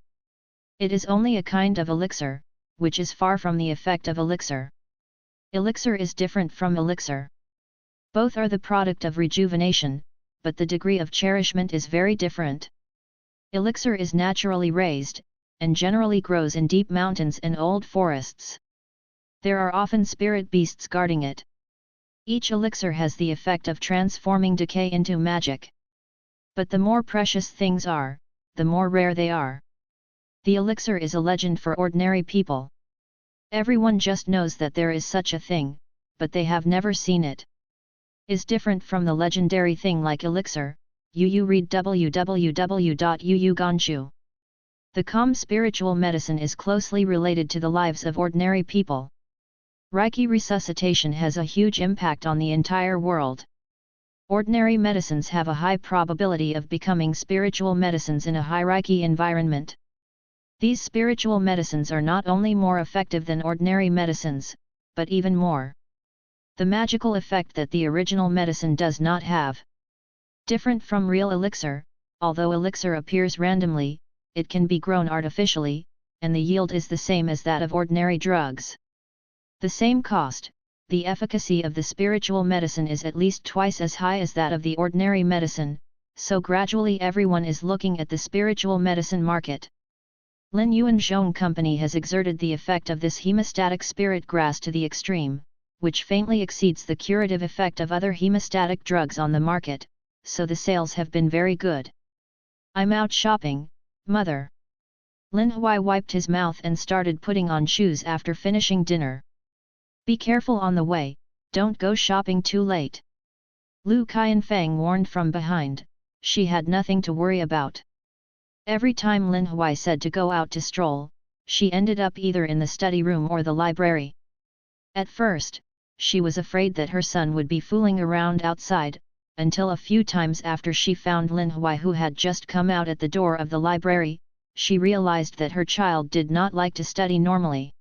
It is only a kind of elixir, which is far from the effect of elixir. Elixir is different from elixir. Both are the product of rejuvenation, but the degree of cherishment is very different. Elixir is naturally raised, and generally grows in deep mountains and old forests. There are often spirit beasts guarding it. Each elixir has the effect of transforming decay into magic. But the more precious things are, the more rare they are. The elixir is a legend for ordinary people. Everyone just knows that there is such a thing, but they have never seen it. Is different from the legendary thing like elixir. You read www.yuganchu. The calm spiritual medicine is closely related to the lives of ordinary people. Reiki resuscitation has a huge impact on the entire world. Ordinary medicines have a high probability of becoming spiritual medicines in a high Reiki environment. These spiritual medicines are not only more effective than ordinary medicines, but even more. The magical effect that the original medicine does not have. Different from real elixir, although elixir appears randomly, it can be grown artificially, and the yield is the same as that of ordinary drugs. The same cost, the efficacy of the spiritual medicine is at least twice as high as that of the ordinary medicine, so gradually everyone is looking at the spiritual medicine market. Lin Yuanzhong Company has exerted the effect of this hemostatic spirit grass to the extreme, which faintly exceeds the curative effect of other hemostatic drugs on the market, so the sales have been very good. I'm out shopping, mother. Lin Huai wiped his mouth and started putting on shoes after finishing dinner. Be careful on the way, don't go shopping too late. Lu Qianfeng warned from behind, she had nothing to worry about. Every time Lin Huai said to go out to stroll, she ended up either in the study room or the library. At first, she was afraid that her son would be fooling around outside, until a few times after she found Lin Huai who had just come out at the door of the library, she realized that her child did not like to study normally.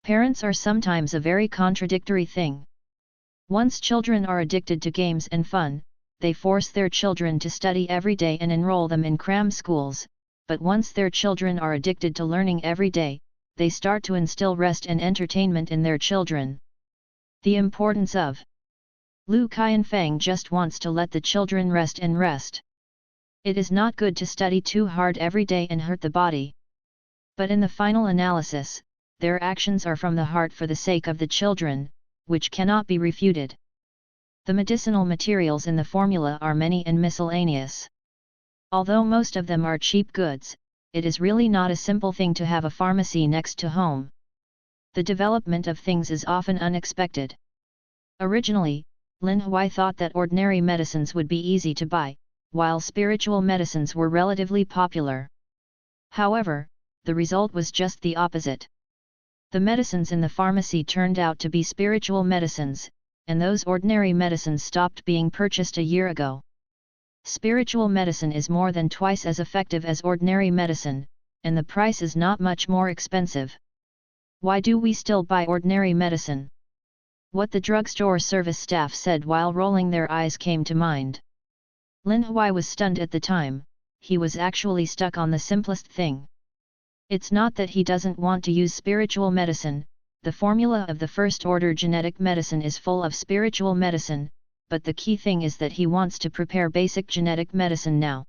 Parents are sometimes a very contradictory thing. Once children are addicted to games and fun, they force their children to study every day and enroll them in cram schools, but once their children are addicted to learning every day, they start to instill rest and entertainment in their children. The importance of Lu Qianfeng just wants to let the children rest and rest. It is not good to study too hard every day and hurt the body. But in the final analysis, their actions are from the heart for the sake of the children, which cannot be refuted. The medicinal materials in the formula are many and miscellaneous. Although most of them are cheap goods, it is really not a simple thing to have a pharmacy next to home. The development of things is often unexpected. Originally, Lin Huai thought that ordinary medicines would be easy to buy, while spiritual medicines were relatively popular. However, the result was just the opposite. The medicines in the pharmacy turned out to be spiritual medicines, and those ordinary medicines stopped being purchased a year ago. Spiritual medicine is more than twice as effective as ordinary medicine, and the price is not much more expensive. Why do we still buy ordinary medicine? What the drugstore service staff said while rolling their eyes came to mind. Lin Huai was stunned at the time. He was actually stuck on the simplest thing. It's not that he doesn't want to use spiritual medicine, the formula of the first order genetic medicine is full of spiritual medicine, but the key thing is that he wants to prepare basic genetic medicine now.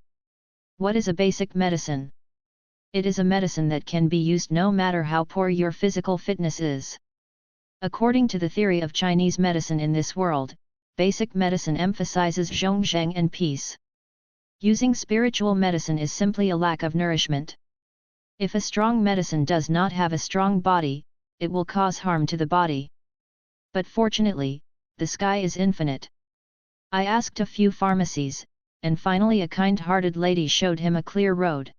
What is a basic medicine? It is a medicine that can be used no matter how poor your physical fitness is. According to the theory of Chinese medicine in this world, basic medicine emphasizes zhongzheng and peace. Using spiritual medicine is simply a lack of nourishment. If a strong medicine does not have a strong body, it will cause harm to the body. But fortunately, the sky is infinite. I asked a few pharmacies, and finally a kind-hearted lady showed him a clear road.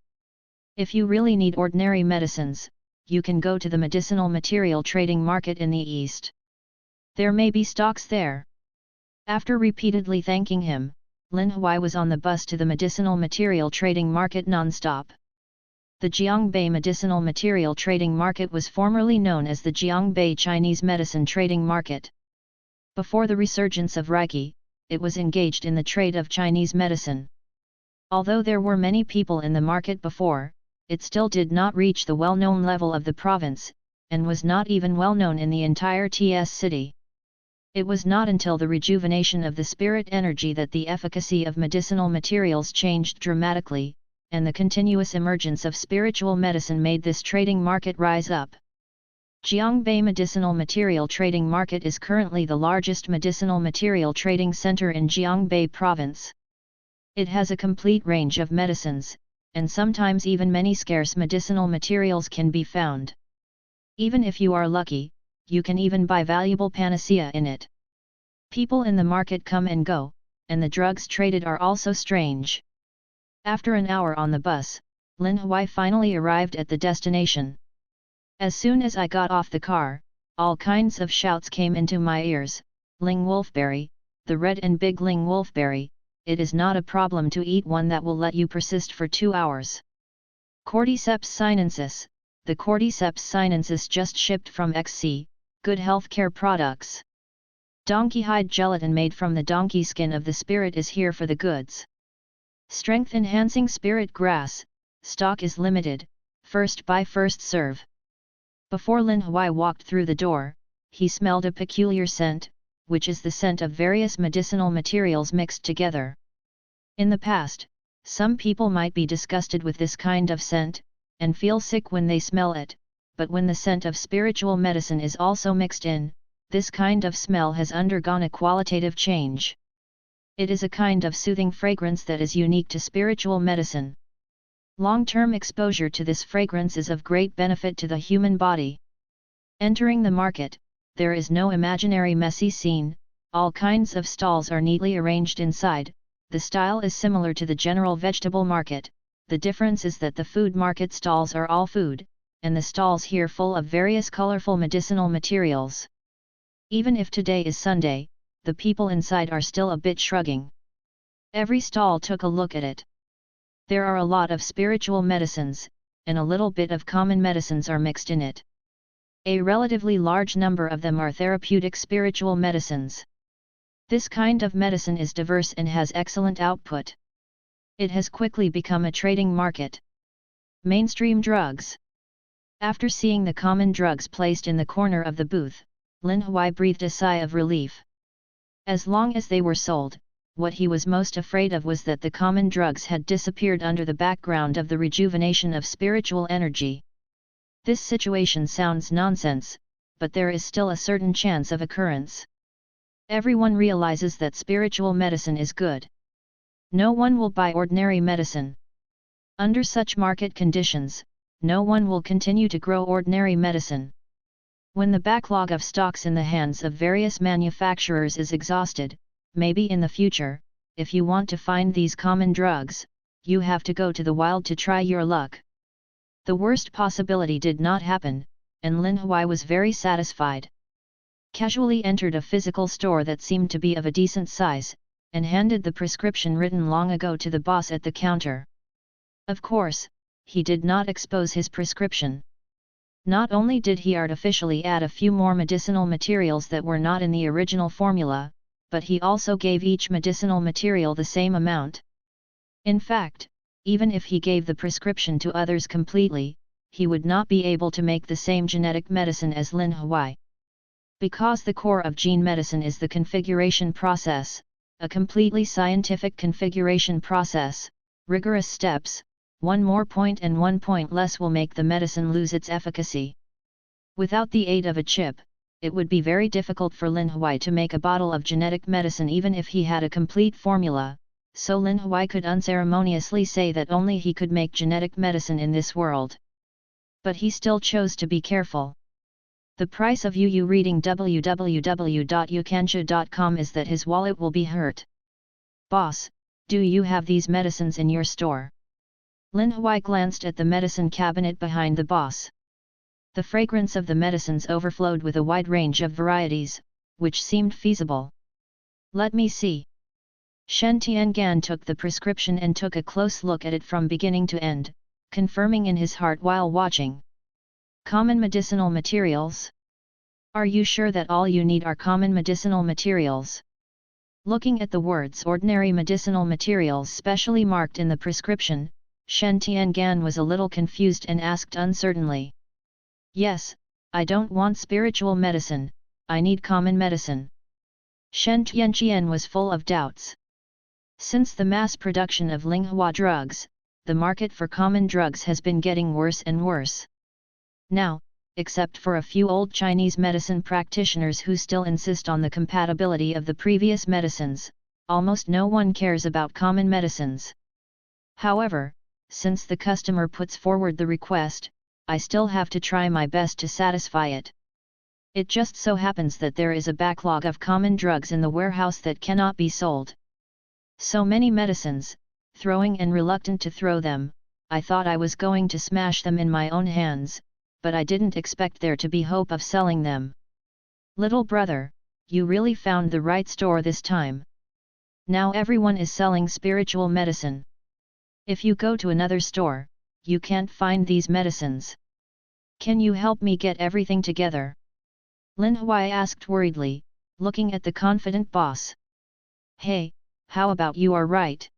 If you really need ordinary medicines, you can go to the medicinal material trading market in the east. There may be stocks there. After repeatedly thanking him, Lin Huai was on the bus to the medicinal material trading market non-stop. The Jiangbei Medicinal Material Trading Market was formerly known as the Jiangbei Chinese Medicine Trading Market. Before the resurgence of Reiki, it was engaged in the trade of Chinese medicine. Although there were many people in the market before, it still did not reach the well-known level of the province, and was not even well-known in the entire TS city. It was not until the rejuvenation of the spirit energy that the efficacy of medicinal materials changed dramatically, and the continuous emergence of spiritual medicine made this trading market rise up. Jiangbei Medicinal Material Trading Market is currently the largest medicinal material trading center in Jiangbei Province. It has a complete range of medicines, and sometimes even many scarce medicinal materials can be found. Even if you are lucky, you can even buy valuable panacea in it. People in the market come and go, and the drugs traded are also strange. After an hour on the bus, Lin Huai finally arrived at the destination. As soon as I got off the car, all kinds of shouts came into my ears. Ling wolfberry, the red and big ling wolfberry, it is not a problem to eat one that will let you persist for 2 hours. Cordyceps sinensis, the Cordyceps sinensis just shipped from XC, good healthcare products. Donkey hide gelatin made from the donkey skin of the spirit is here for the goods. Strength enhancing spirit grass, stock is limited, first buy first serve. Before Lin Huai walked through the door, he smelled a peculiar scent, which is the scent of various medicinal materials mixed together. In the past, some people might be disgusted with this kind of scent, and feel sick when they smell it, but when the scent of spiritual medicine is also mixed in, this kind of smell has undergone a qualitative change. It is a kind of soothing fragrance that is unique to spiritual medicine. Long-term exposure to this fragrance is of great benefit to the human body. Entering the market, there is no imaginary messy scene, all kinds of stalls are neatly arranged inside, the style is similar to the general vegetable market, the difference is that the food market stalls are all food, and the stalls here full of various colorful medicinal materials. Even if today is Sunday, the people inside are still a bit shrugging. Every stall took a look at it. There are a lot of spiritual medicines, and a little bit of common medicines are mixed in it. A relatively large number of them are therapeutic spiritual medicines. This kind of medicine is diverse and has excellent output. It has quickly become a trading market. Mainstream drugs. After seeing the common drugs placed in the corner of the booth, Lin Huai breathed a sigh of relief. As long as they were sold, what he was most afraid of was that the common drugs had disappeared under the background of the rejuvenation of spiritual energy. This situation sounds nonsense, but there is still a certain chance of occurrence. Everyone realizes that spiritual medicine is good. No one will buy ordinary medicine. Under such market conditions, no one will continue to grow ordinary medicine. When the backlog of stocks in the hands of various manufacturers is exhausted, maybe in the future, if you want to find these common drugs, you have to go to the wild to try your luck. The worst possibility did not happen, and Lin Huai was very satisfied. Casually entered a physical store that seemed to be of a decent size, and handed the prescription written long ago to the boss at the counter. Of course, he did not expose his prescription. Not only did he artificially add a few more medicinal materials that were not in the original formula, but he also gave each medicinal material the same amount. In fact, even if he gave the prescription to others completely, he would not be able to make the same genetic medicine as Lin Huai. Because the core of gene medicine is the configuration process, a completely scientific configuration process, rigorous steps, one more point and 1 point less will make the medicine lose its efficacy. Without the aid of a chip, it would be very difficult for Lin Huai to make a bottle of genetic medicine even if he had a complete formula, so Lin Huai could unceremoniously say that only he could make genetic medicine in this world. But he still chose to be careful. The price of you reading www.youcancha.com is that his wallet will be hurt. Boss, do you have these medicines in your store? Lin Huai glanced at the medicine cabinet behind the boss. The fragrance of the medicines overflowed with a wide range of varieties, which seemed feasible. Let me see. Shen Tiangan took the prescription and took a close look at it from beginning to end, confirming in his heart while watching. Common medicinal materials? Are you sure that all you need are common medicinal materials? Looking at the words ordinary medicinal materials specially marked in the prescription, Shen Tiangan was a little confused and asked uncertainly. Yes, I don't want spiritual medicine, I need common medicine. Shen Tianqian was full of doubts. Since the mass production of Linghua drugs, the market for common drugs has been getting worse and worse. Now, except for a few old Chinese medicine practitioners who still insist on the compatibility of the previous medicines, almost no one cares about common medicines. However, since the customer puts forward the request, I still have to try my best to satisfy it. It just so happens that there is a backlog of common drugs in the warehouse that cannot be sold. So many medicines, throwing and reluctant to throw them, I thought I was going to smash them in my own hands, but I didn't expect there to be hope of selling them. Little brother, you really found the right store this time. Now everyone is selling spiritual medicine. If you go to another store, you can't find these medicines. Can you help me get everything together? Lin Huai asked worriedly, looking at the confident boss. Hey, how about you are right?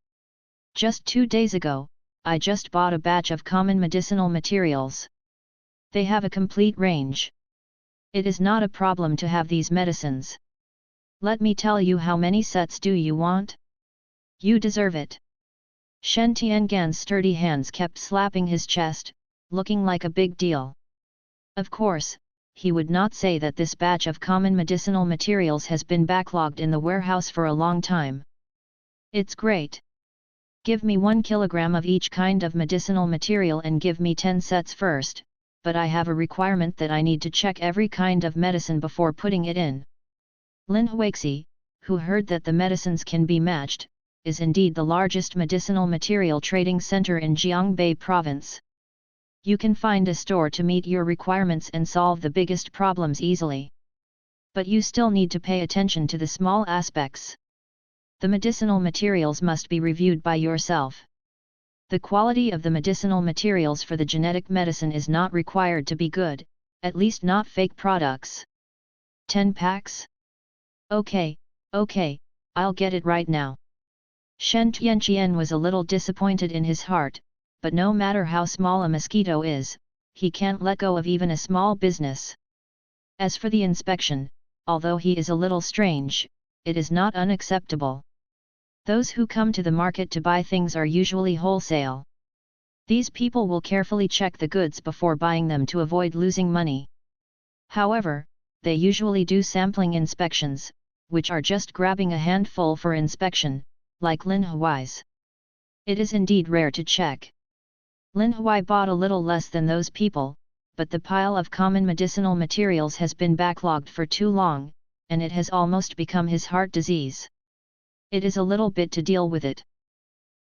Just 2 days ago, I just bought a batch of common medicinal materials. They have a complete range. It is not a problem to have these medicines. Let me tell you how many sets do you want? You deserve it. Shen Tiangan's sturdy hands kept slapping his chest, looking like a big deal. Of course, he would not say that this batch of common medicinal materials has been backlogged in the warehouse for a long time. It's great. Give me 1 kilogram of each kind of medicinal material and give me 10 sets first, but I have a requirement that I need to check every kind of medicine before putting it in. Lin Huixi, who heard that the medicines can be matched, is indeed the largest medicinal material trading center in Jiangbei province. You can find a store to meet your requirements and solve the biggest problems easily. But you still need to pay attention to the small aspects. The medicinal materials must be reviewed by yourself. The quality of the medicinal materials for the genetic medicine is not required to be good, at least not fake products. 10 packs? Okay, I'll get it right now. Shen Tianqian was a little disappointed in his heart, but no matter how small a mosquito is, he can't let go of even a small business. As for the inspection, although he is a little strange, it is not unacceptable. Those who come to the market to buy things are usually wholesale. These people will carefully check the goods before buying them to avoid losing money. However, they usually do sampling inspections, which are just grabbing a handful for inspection, like Lin Huai's. It is indeed rare to check. Lin Huai bought a little less than those people, but the pile of common medicinal materials has been backlogged for too long, and it has almost become his heart disease. It is a little bit to deal with it.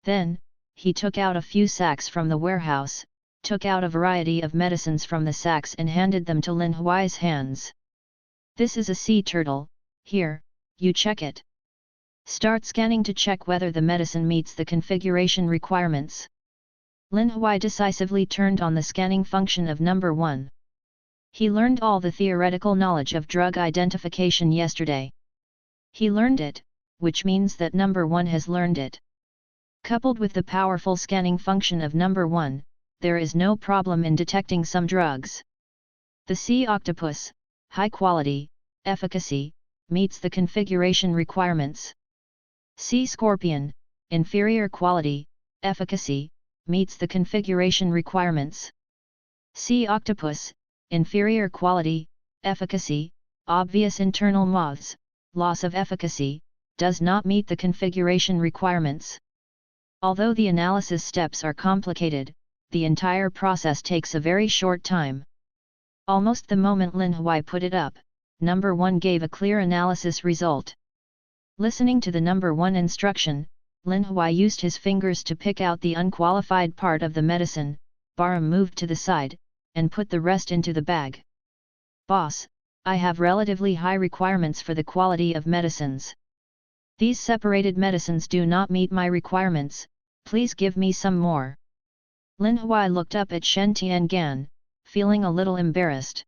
Then, he took out a few sacks from the warehouse, took out a variety of medicines from the sacks and handed them to Lin Huai's hands. This is a sea turtle, here, you check it. Start scanning to check whether the medicine meets the configuration requirements. Lin Huai decisively turned on the scanning function of number 1. He learned all the theoretical knowledge of drug identification yesterday. He learned it, which means that number 1 has learned it. Coupled with the powerful scanning function of number 1, there is no problem in detecting some drugs. The sea octopus, high quality, efficacy, meets the configuration requirements. Sea scorpion, inferior quality, efficacy, meets the configuration requirements. Sea octopus, inferior quality, efficacy, obvious internal moths, loss of efficacy, does not meet the configuration requirements. Although the analysis steps are complicated, the entire process takes a very short time. Almost the moment Lin Huai put it up, number 1 gave a clear analysis result. Listening to the number 1 instruction, Lin Huai used his fingers to pick out the unqualified part of the medicine, Baram moved to the side, and put the rest into the bag. Boss, I have relatively high requirements for the quality of medicines. These separated medicines do not meet my requirements, please give me some more. Lin Huai looked up at Shen Tiangan, feeling a little embarrassed.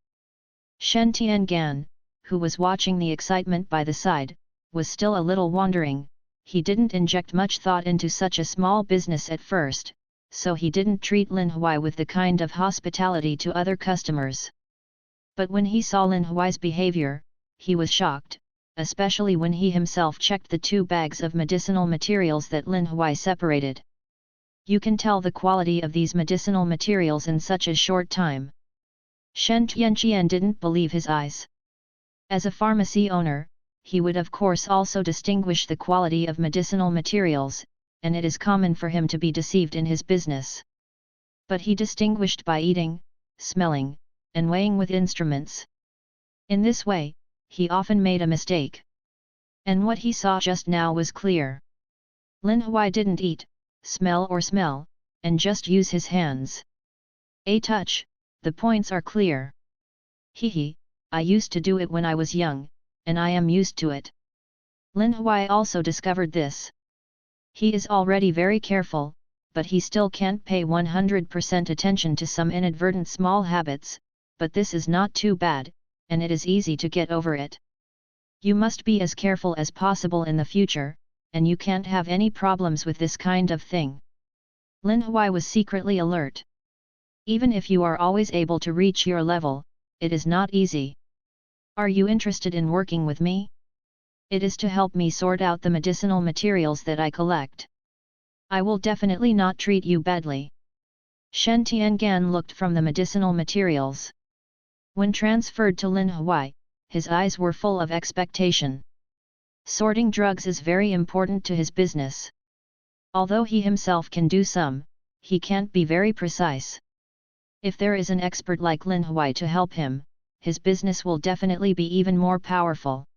Shen Tiangan, who was watching the excitement by the side, was still a little wondering. He didn't inject much thought into such a small business at first, so he didn't treat Lin Huai with the kind of hospitality to other customers. But when he saw Lin Huai's behavior, he was shocked, especially when he himself checked the 2 bags of medicinal materials that Lin Huai separated. You can tell the quality of these medicinal materials in such a short time. Shen Tianqian didn't believe his eyes. As a pharmacy owner, he would of course also distinguish the quality of medicinal materials, and it is common for him to be deceived in his business. But he distinguished by eating, smelling, and weighing with instruments. In this way, he often made a mistake. And what he saw just now was clear. Lin Huai didn't eat, smell, and just use his hands. A touch, the points are clear. Hehe, I used to do it when I was young, and I am used to it. Lin Huai also discovered this. He is already very careful, but he still can't pay 100% attention to some inadvertent small habits, but this is not too bad, and it is easy to get over it. You must be as careful as possible in the future, and you can't have any problems with this kind of thing. Lin Huai was secretly alert. Even if you are always able to reach your level, it is not easy. Are you interested in working with me? It is to help me sort out the medicinal materials that I collect. I will definitely not treat you badly. Shen Tiangan looked from the medicinal materials. When transferred to Lin Huai, his eyes were full of expectation. Sorting drugs is very important to his business. Although he himself can do some, he can't be very precise. If there is an expert like Lin Huai to help him, his business will definitely be even more powerful.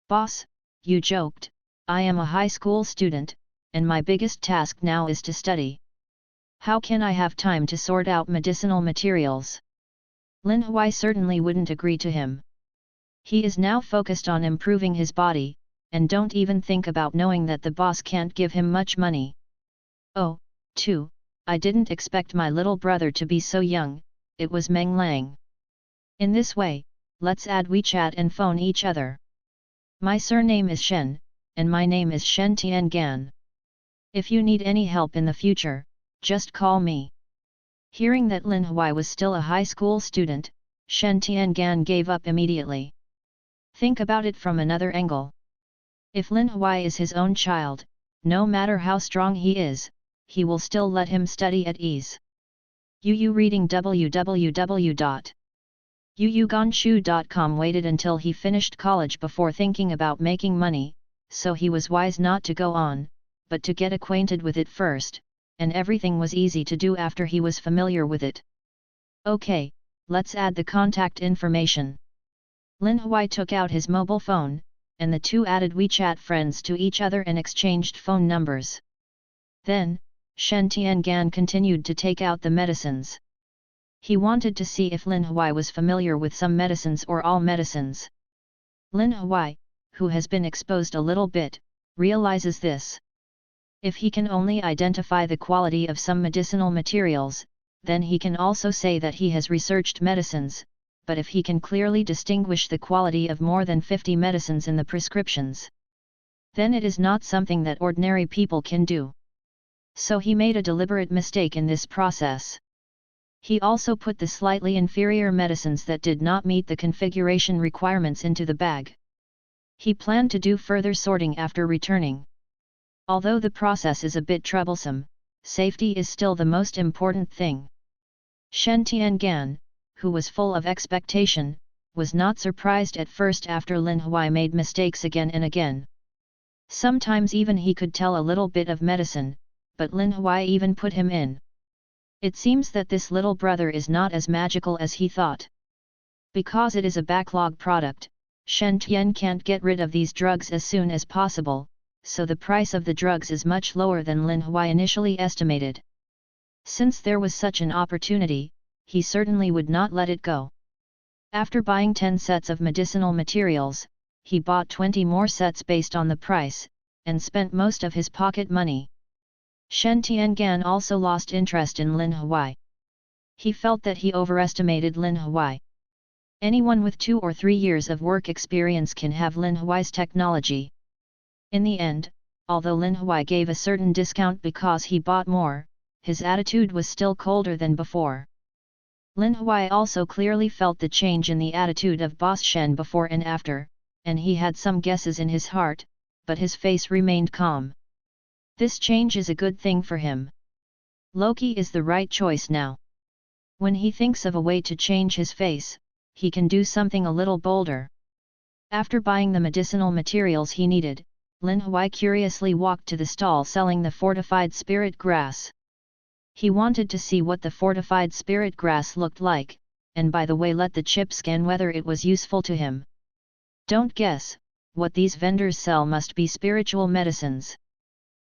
Boss, you joked, I am a high school student, and my biggest task now is to study. How can I have time to sort out medicinal materials? Lin Huai certainly wouldn't agree to him. He is now focused on improving his body, and don't even think about knowing that the boss can't give him much money. Oh, too, I didn't expect my little brother to be so young, it was Meng Lang. In this way, let's add WeChat and phone each other. My surname is Shen, and my name is Shen Tiangan. If you need any help in the future, just call me. Hearing that Lin Huai was still a high school student, Shen Tiangan gave up immediately. Think about it from another angle. If Lin Huai is his own child, no matter how strong he is, he will still let him study at ease. Yu reading www.yuyuganshu.com waited until he finished college before thinking about making money, so he was wise not to go on, but to get acquainted with it first, and everything was easy to do after he was familiar with it. Okay, let's add the contact information. Lin Huai took out his mobile phone, and the two added WeChat friends to each other and exchanged phone numbers. Then, Shen Tiangan continued to take out the medicines. He wanted to see if Lin Huai was familiar with some medicines or all medicines. Lin Huai, who has been exposed a little bit, realizes this. If he can only identify the quality of some medicinal materials, then he can also say that he has researched medicines, but if he can clearly distinguish the quality of more than 50 medicines in the prescriptions, then it is not something that ordinary people can do. So he made a deliberate mistake in this process. He also put the slightly inferior medicines that did not meet the configuration requirements into the bag. He planned to do further sorting after returning. Although the process is a bit troublesome, safety is still the most important thing. Shen Tiangan, who was full of expectation, was not surprised at first after Lin Huai made mistakes again and again. Sometimes even he could tell a little bit of medicine, but Lin Huai even put him in. It seems that this little brother is not as magical as he thought. Because it is a backlog product, Shen Tian can't get rid of these drugs as soon as possible, so the price of the drugs is much lower than Lin Huai initially estimated. Since there was such an opportunity, he certainly would not let it go. After buying 10 sets of medicinal materials, he bought 20 more sets based on the price, and spent most of his pocket money. Shen Tiangan also lost interest in Lin Huai. He felt that he overestimated Lin Huai. Anyone with 2 or 3 years of work experience can have Lin Huai's technology. In the end, although Lin Huai gave a certain discount because he bought more, his attitude was still colder than before. Lin Huai also clearly felt the change in the attitude of Boss Shen before and after, and he had some guesses in his heart, but his face remained calm. This change is a good thing for him. Loki is the right choice now. When he thinks of a way to change his face, he can do something a little bolder. After buying the medicinal materials he needed, Lin Huai curiously walked to the stall selling the fortified spirit grass. He wanted to see what the fortified spirit grass looked like, and by the way let the chip scan whether it was useful to him. Don't guess, what these vendors sell must be spiritual medicines.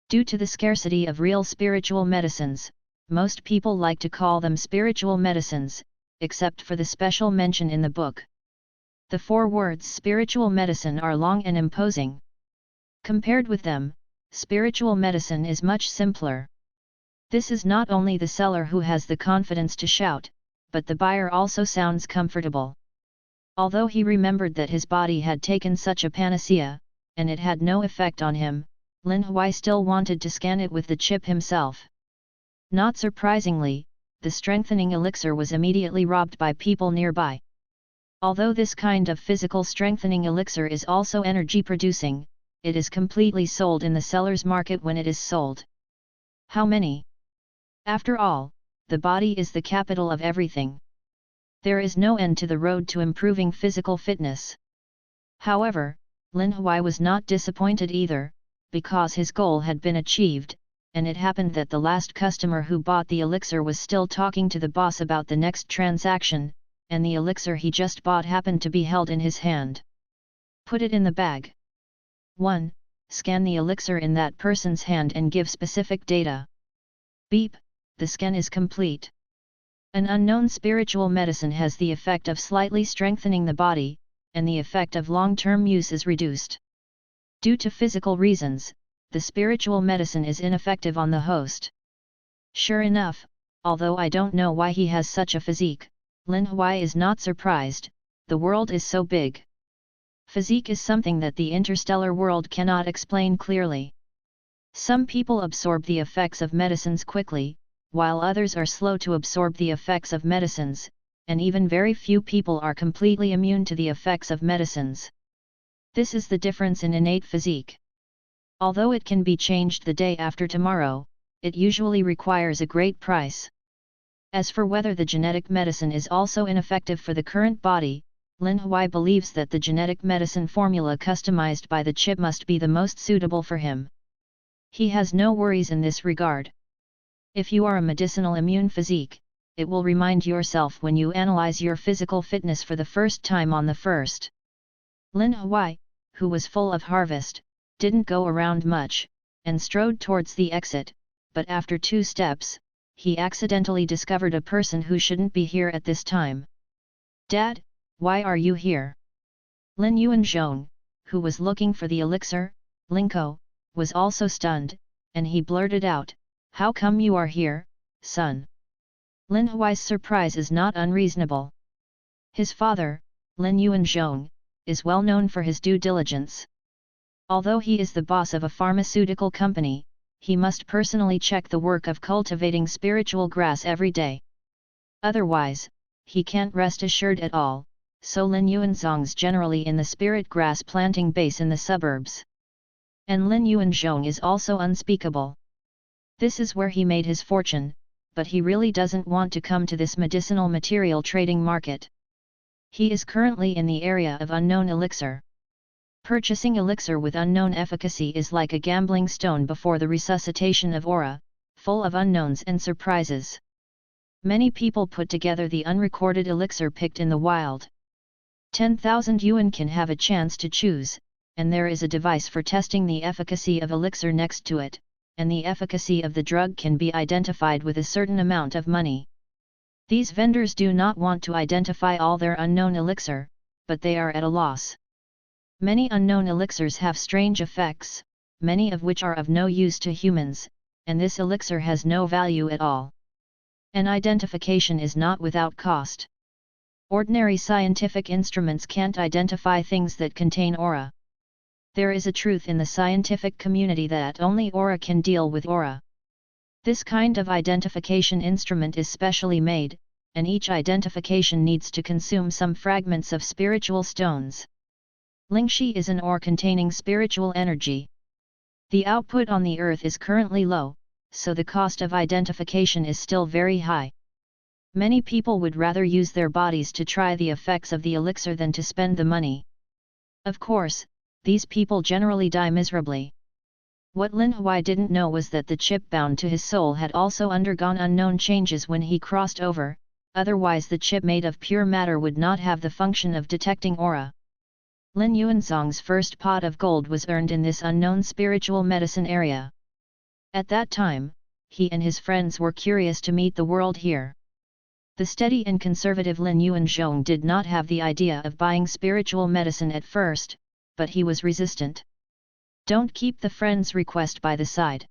Due to the scarcity of real spiritual medicines, most people like to call them spiritual medicines, except for the special mention in the book. The 4 words spiritual medicine are long and imposing. Compared with them, spiritual medicine is much simpler. This is not only the seller who has the confidence to shout, but the buyer also sounds comfortable. Although he remembered that his body had taken such a panacea, and it had no effect on him, Lin Huai still wanted to scan it with the chip himself. Not surprisingly, the strengthening elixir was immediately robbed by people nearby. Although this kind of physical strengthening elixir is also energy producing, it is completely sold in the seller's market when it is sold. How many? After all, the body is the capital of everything. There is no end to the road to improving physical fitness. However, Lin Huai was not disappointed either, because his goal had been achieved, and it happened that the last customer who bought the elixir was still talking to the boss about the next transaction, and the elixir he just bought happened to be held in his hand. Put it in the bag. 1. Scan the elixir in that person's hand and give specific data. Beep, the scan is complete. An unknown spiritual medicine has the effect of slightly strengthening the body, and the effect of long-term use is reduced. Due to physical reasons, the spiritual medicine is ineffective on the host. Sure enough, although I don't know why he has such a physique, Lin Huai is not surprised, the world is so big. Physique is something that the interstellar world cannot explain clearly. Some people absorb the effects of medicines quickly, while others are slow to absorb the effects of medicines, and even very few people are completely immune to the effects of medicines. This is the difference in innate physique. Although it can be changed the day after tomorrow, it usually requires a great price. As for whether the genetic medicine is also ineffective for the current body, Lin Huai believes that the genetic medicine formula customized by the chip must be the most suitable for him. He has no worries in this regard. If you are a medicinal immune physique, it will remind yourself when you analyze your physical fitness for the first time on the first. Lin Huai, who was full of harvest, didn't go around much, and strode towards the exit, but after 2 steps, he accidentally discovered a person who shouldn't be here at this time. "Dad, why are you here?" Lin Yuanzhong, who was looking for the elixir, Linko, was also stunned, and he blurted out, "How come you are here, son?" Lin Huai's surprise is not unreasonable. His father, Lin Yuanzhong, is well known for his due diligence. Although he is the boss of a pharmaceutical company, he must personally check the work of cultivating spiritual grass every day. Otherwise, he can't rest assured at all, so Lin Yuanzhong's generally in the spirit grass planting base in the suburbs. And Lin Yuanzhong is also unspeakable. This is where he made his fortune, but he really doesn't want to come to this medicinal material trading market. He is currently in the area of unknown elixir. Purchasing elixir with unknown efficacy is like a gambling stone before the resuscitation of aura, full of unknowns and surprises. Many people put together the unrecorded elixir picked in the wild. 10,000 yuan can have a chance to choose, and there is a device for testing the efficacy of elixir next to it, and the efficacy of the drug can be identified with a certain amount of money. These vendors do not want to identify all their unknown elixir, but they are at a loss. Many unknown elixirs have strange effects, many of which are of no use to humans, and this elixir has no value at all. An identification is not without cost. Ordinary scientific instruments can't identify things that contain aura. There is a truth in the scientific community that only aura can deal with aura. This kind of identification instrument is specially made, and each identification needs to consume some fragments of spiritual stones. Lingxi is an ore containing spiritual energy. The output on the earth is currently low, so the cost of identification is still very high. Many people would rather use their bodies to try the effects of the elixir than to spend the money. Of course, these people generally die miserably. What Lin Huai didn't know was that the chip bound to his soul had also undergone unknown changes when he crossed over, otherwise the chip made of pure matter would not have the function of detecting aura. Lin Yuanzhong's first pot of gold was earned in this unknown spiritual medicine area. At that time, he and his friends were curious to meet the world here. The steady and conservative Lin Yuanzhong did not have the idea of buying spiritual medicine at first, but he was resistant. Don't keep the friend's request by the side.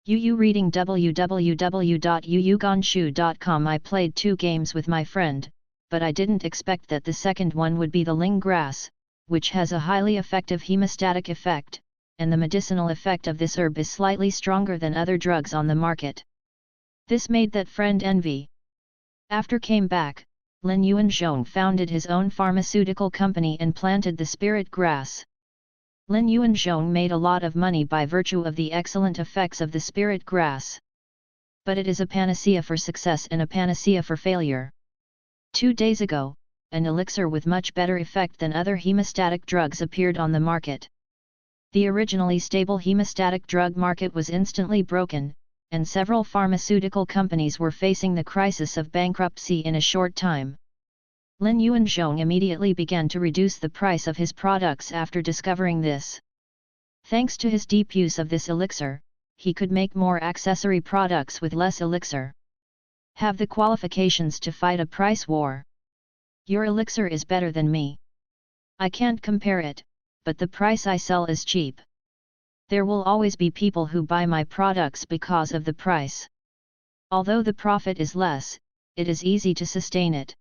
Reading www.yuyuganshu.com. I played 2 games with my friend, but I didn't expect that the second one would be the ling grass, which has a highly effective hemostatic effect, and the medicinal effect of this herb is slightly stronger than other drugs on the market. This made that friend envy. After came back, Lin Yuanzhong founded his own pharmaceutical company and planted the spirit grass. Lin Yuanzhong made a lot of money by virtue of the excellent effects of the spirit grass. But it is a panacea for success and a panacea for failure. 2 days ago, an elixir with much better effect than other hemostatic drugs appeared on the market. The originally stable hemostatic drug market was instantly broken, and several pharmaceutical companies were facing the crisis of bankruptcy in a short time. Lin Yuanzhong immediately began to reduce the price of his products after discovering this. Thanks to his deep use of this elixir, he could make more accessory products with less elixir. Have the qualifications to fight a price war. Your elixir is better than me. I can't compare it, but the price I sell is cheap. There will always be people who buy my products because of the price. Although the profit is less, it is easy to sustain it.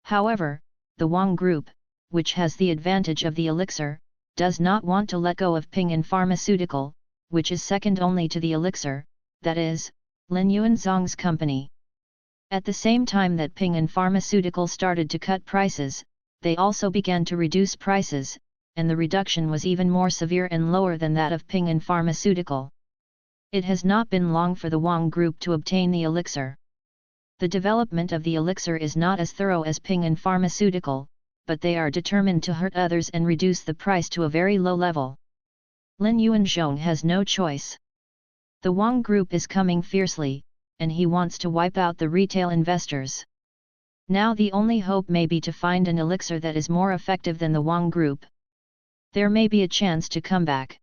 However, the Wang Group, which has the advantage of the elixir, does not want to let go of Ping An Pharmaceutical, which is second only to the elixir, that is, Lin Yuanzhong's company. At the same time that Ping An Pharmaceutical started to cut prices, they also began to reduce prices, and the reduction was even more severe and lower than that of Ping An Pharmaceutical. It has not been long for the Wang Group to obtain the elixir. The development of the elixir is not as thorough as Ping An Pharmaceutical, but they are determined to hurt others and reduce the price to a very low level. Lin Yuanzhong has no choice. The Wang Group is coming fiercely, and he wants to wipe out the retail investors. Now the only hope may be to find an elixir that is more effective than the Wang group. There may be a chance to come back.